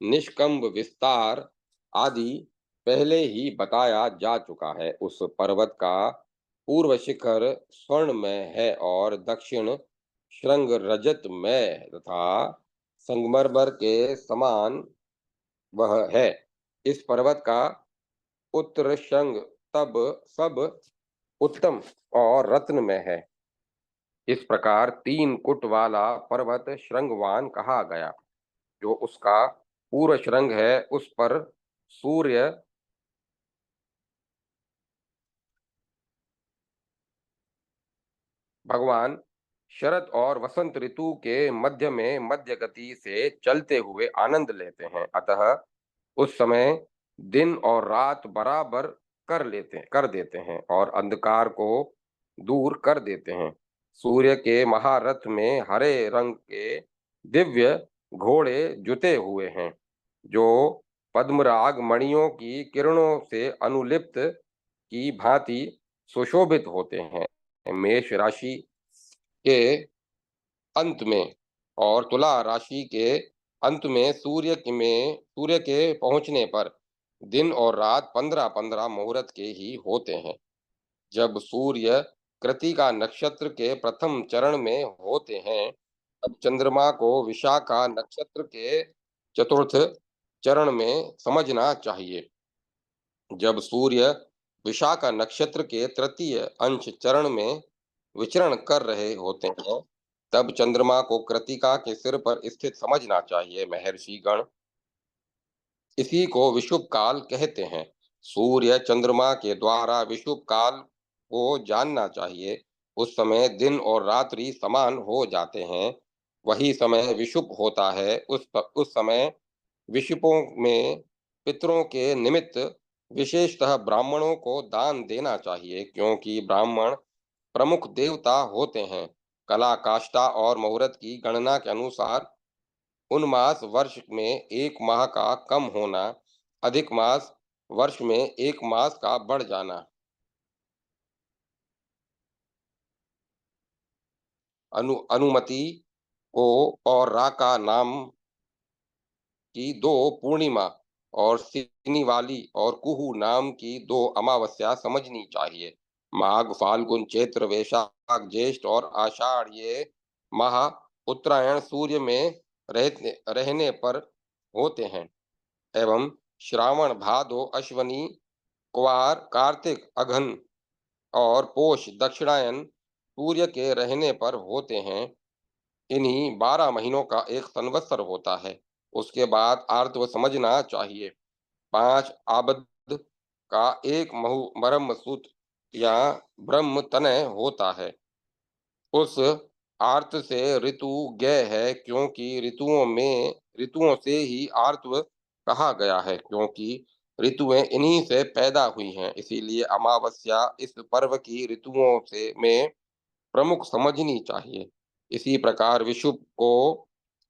निष्कंभ, विस्तार आदि पहले ही बताया जा चुका है। उस पर्वत का पूर्व शिखर स्वर्णमय है और दक्षिण श्रृंग रजतमय तथा संगमरमर के समान वह है। इस पर्वत का उत्तर श्रृंग तब सब उत्तम और रत्न में है। इस प्रकार 3 कुट वाला पर्वत श्रृंगवान कहा गया। जो उसका पूर्व श्रृंग है उस पर सूर्य भगवान शरद और वसंत ऋतु के मध्य में मध्य गति से चलते हुए आनंद लेते हैं। अतः उस समय दिन और रात बराबर कर देते हैं और अंधकार को दूर कर देते हैं। सूर्य के महारथ में हरे रंग के दिव्य घोड़े जुते हुए हैं, जो पद्मराग मणियों की किरणों से अनुलिप्त की भांति सुशोभित होते हैं। मेष राशि के अंत में और तुला राशि के अंत में सूर्य के पहुंचने पर दिन और रात 15-15 मुहूर्त के ही होते हैं। जब सूर्य कृत्तिका नक्षत्र के प्रथम चरण में होते हैं, तब चंद्रमा को विशाखा नक्षत्र के चतुर्थ चरण में समझना चाहिए। जब सूर्य विशाखा नक्षत्र के तृतीय अंश चरण में विचरण कर रहे होते हैं, तब चंद्रमा को कृत्तिका के सिर पर स्थित समझना चाहिए। महर्षि गण इसी को विषुव काल कहते हैं। सूर्य चंद्रमा के द्वारा विषुव काल को जानना चाहिए। उस समय दिन और रात्रि समान हो जाते हैं। वही समय विषुव होता है। उस समय विषुपों में पितरों के निमित्त विशेषतः ब्राह्मणों को दान देना चाहिए, क्योंकि ब्राह्मण प्रमुख देवता होते हैं। कला काष्ठा और मुहूर्त की गणना के अनुसार उन मास वर्ष में एक माह का कम होना, अधिक मास वर्ष में एक मास का बढ़ जाना, अनुमति को और राका नाम की दो पूर्णिमा और सिनी और कुहू नाम की दो अमावस्या समझनी चाहिए। माघ फाल्गुन चैत्र वैशाख ज्येष्ठ और आषाढ़ ये माह उत्तरायण सूर्य में रहने पर होते हैं, एवं श्रावण भादो अश्वनी क्वार कार्तिक अघन और पोष दक्षिणायन सूर्य के रहने पर होते हैं। इन्हीं 12 महीनों का एक संवत्सर होता है। उसके बाद आर्तव समझना चाहिए। 5 आबद का एक ब्रह्म सूत्र या ब्रह्म तनय होता है। उस आर्त से ऋतु ज्ञेय है, क्योंकि ऋतुओं से ही आर्तव कहा गया है, क्योंकि ऋतुएं इन्हीं से पैदा हुई हैं। इसीलिए अमावस्या इस पर्व की ऋतुओं से में प्रमुख समझनी चाहिए। इसी प्रकार विषुव को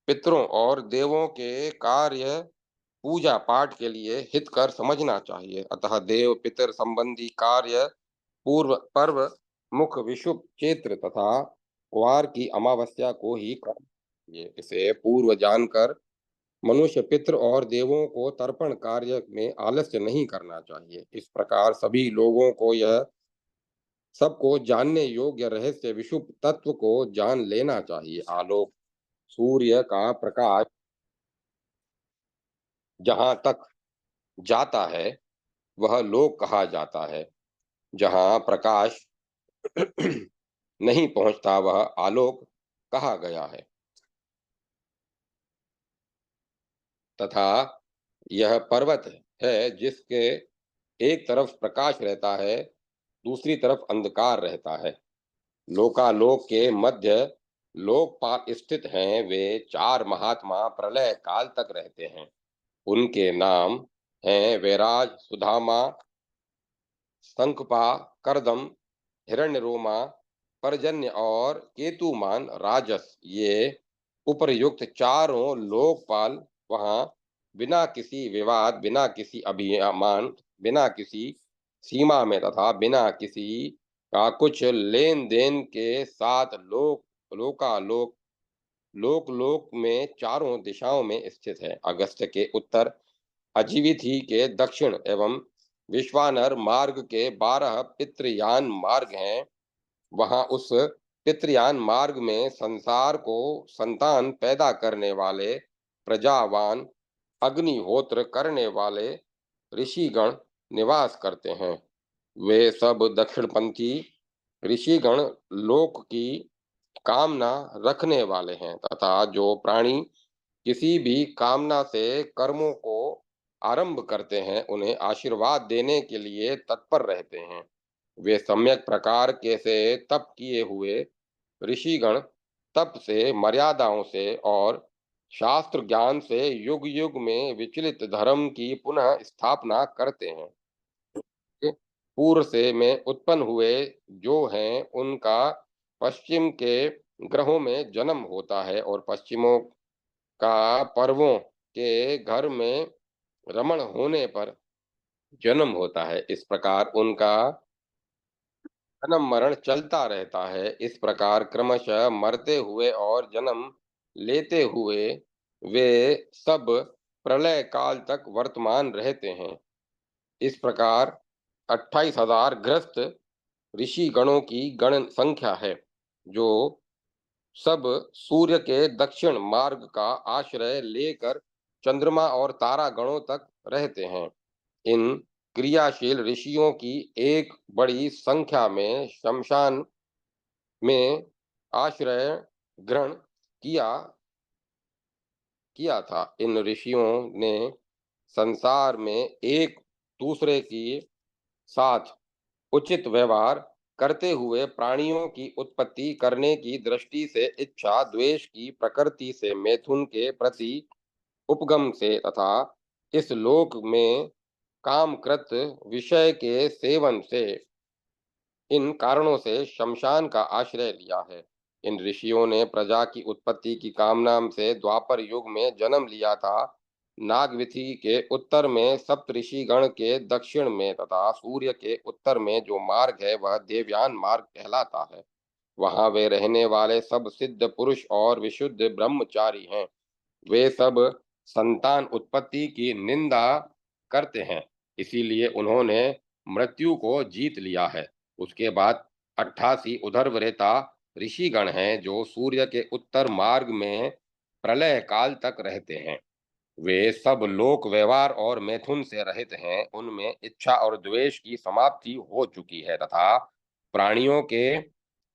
पितरों और देवों के कार्य पूजा पाठ के लिए हितकर समझना चाहिए। अतः देव पितर संबंधी कार्य पूर्व पर्व मुख विषुव क्षेत्र तथा कुआर की अमावस्या को ही करना चाहिए। इसे पूर्व जानकर मनुष्य पितृ और देवों को तर्पण कार्य में आलस्य नहीं करना चाहिए। इस प्रकार सभी लोगों को यह सबको जानने योग्य रहस्य विषुव तत्व को जान लेना चाहिए। आलोक सूर्य का प्रकाश जहाँ तक जाता है वह लोक कहा जाता है। जहाँ प्रकाश नहीं पहुंचता वह आलोक कहा गया है। तथा यह पर्वत है जिसके एक तरफ प्रकाश रहता है, दूसरी तरफ अंधकार रहता है। लोकालोक के मध्य लोकपाल स्थित हैं। वे चार महात्मा प्रलय काल तक रहते हैं। उनके नाम हैं वैराज, सुधामा, शंखपा, करदम, हिरण्यरोमा, पर्जन्य और केतुमान राजस। ये उपर्युक्त चारों लोकपाल वहां बिना किसी विवाद, बिना किसी अभिमान, बिना किसी सीमा में तथा बिना किसी का कुछ लेन देन के साथ लोकालोक लोक लोक में चारों दिशाओं में स्थित है। अगस्त्य के उत्तर, अजीविथि के दक्षिण एवं विश्वानर मार्ग के 12 पितृयान मार्ग हैं। वहां उस पितृयान मार्ग में संसार को संतान पैदा करने वाले प्रजावान, अग्निहोत्र करने वाले ऋषिगण निवास करते हैं। वे सब दक्षिणपंथी ऋषिगण लोक की कामना रखने वाले हैं, तथा जो प्राणी किसी भी कामना से कर्मों को आरंभ करते हैं, उन्हें आशीर्वाद देने के लिए तत्पर रहते हैं। वे सम्यक प्रकार के से तप किए हुए ऋषिगण तप से, मर्यादाओं से और शास्त्र ज्ञान से युग युग में विचलित धर्म की पुनः स्थापना करते हैं। पूर्व से में उत्पन्न हुए जो हैं, उनका पश्चिम के ग्रहों में जन्म होता है और पश्चिमों का पर्वों के घर में रमण होने पर जन्म होता है। इस प्रकार उनका जन्म मरण चलता रहता है। इस प्रकार क्रमशः मरते हुए और जन्म लेते हुए वे सब प्रलय काल तक वर्तमान रहते हैं। इस प्रकार 28,000 ग्रस्त ऋषि गणों की गण संख्या है, जो सब सूर्य के दक्षिण मार्ग का आश्रय लेकर चंद्रमा और तारा गणों तक रहते हैं। इन क्रियाशील ऋषियों की एक बड़ी संख्या में शमशान में आश्रय ग्रहण किया किया था। इन ऋषियों ने संसार में एक दूसरे की साथ उचित व्यवहार करते हुए प्राणियों की उत्पत्ति करने की दृष्टि से इच्छा द्वेष की प्रकृति से मैथुन के प्रति उपगम से तथा इस लोक में कामकृत विषय के सेवन से इन कारणों से शमशान का आश्रय लिया है। इन ऋषियों ने प्रजा की उत्पत्ति की कामना से द्वापर युग में जन्म लिया था। नागविथि के उत्तर में सप्तऋषि गण के दक्षिण में तथा सूर्य के उत्तर में जो मार्ग है वह देवयान मार्ग कहलाता है। वहां वे रहने वाले सब सिद्ध पुरुष और विशुद्ध ब्रह्मचारी हैं। वे सब संतान उत्पत्ति की निंदा करते हैं, इसीलिए उन्होंने मृत्यु को जीत लिया है। उसके बाद 88 उधर्वरेता ऋषिगण हैं, जो सूर्य के उत्तर मार्ग में प्रलय काल तक रहते हैं। वे सब लोक व्यवहार और मैथुन से रहित हैं। उनमें इच्छा और द्वेष की समाप्ति हो चुकी है तथा प्राणियों के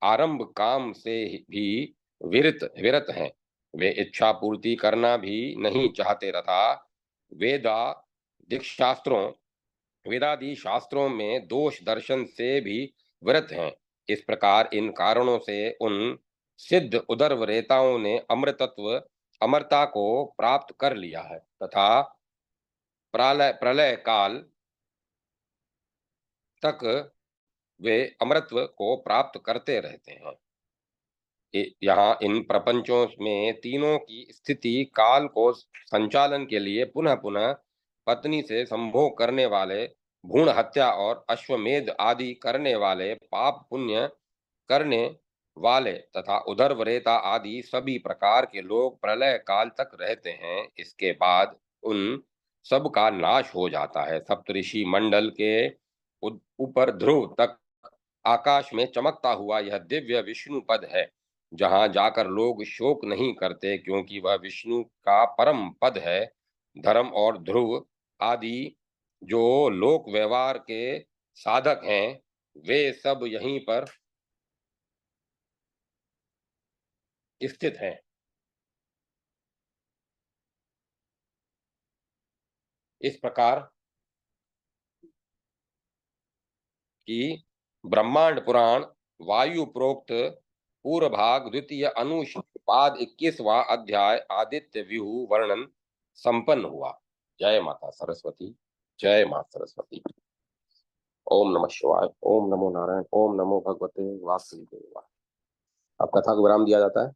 आरंभ काम से भी विरत विरत हैं। वे इच्छा पूर्ति करना भी नहीं चाहते तथा वेदा शास्त्रों वेदादि शास्त्रों में दोष दर्शन से भी विरत हैं। इस प्रकार इन कारणों से उन सिद्ध उदरवरेताओं ने अमृतत्व अमरता को प्राप्त कर लिया है तथा प्रलय प्रलय काल तक वे अमृतत्व को प्राप्त करते रहते हैं। यहाँ इन प्रपंचों में तीनों की स्थिति काल को संचालन के लिए पुनः पुनः पत्नी से संभोग करने वाले, भ्रूण हत्या और अश्वमेध आदि करने वाले, पाप पुण्य करने वाले तथा उदरवरेता आदि सभी प्रकार के लोग प्रलय काल तक रहते हैं। इसके बाद उन सब का नाश हो जाता है। सप्तऋषि मंडल के ऊपर ध्रुव तक आकाश में चमकता हुआ यह दिव्य विष्णु पद है, जहां जाकर लोग शोक नहीं करते, क्योंकि वह विष्णु का परम पद है। धर्म और ध्रुव आदि जो लोक व्यवहार के साधक हैं, वे सब यहीं पर स्थित हैं। इस प्रकार की ब्रह्मांड पुराण वायु प्रोक्त पूर्व भाग द्वितीय अनुच्छेद पाद 21वां अध्याय आदित्य व्यूह वर्णन संपन्न हुआ। जय माता सरस्वती। जय मां सरस्वती। ओम नमः शिवाय। ओम नमो नारायण। ओम नमो भगवते वासुदेवाय। अब कथा को विराम दिया जाता है।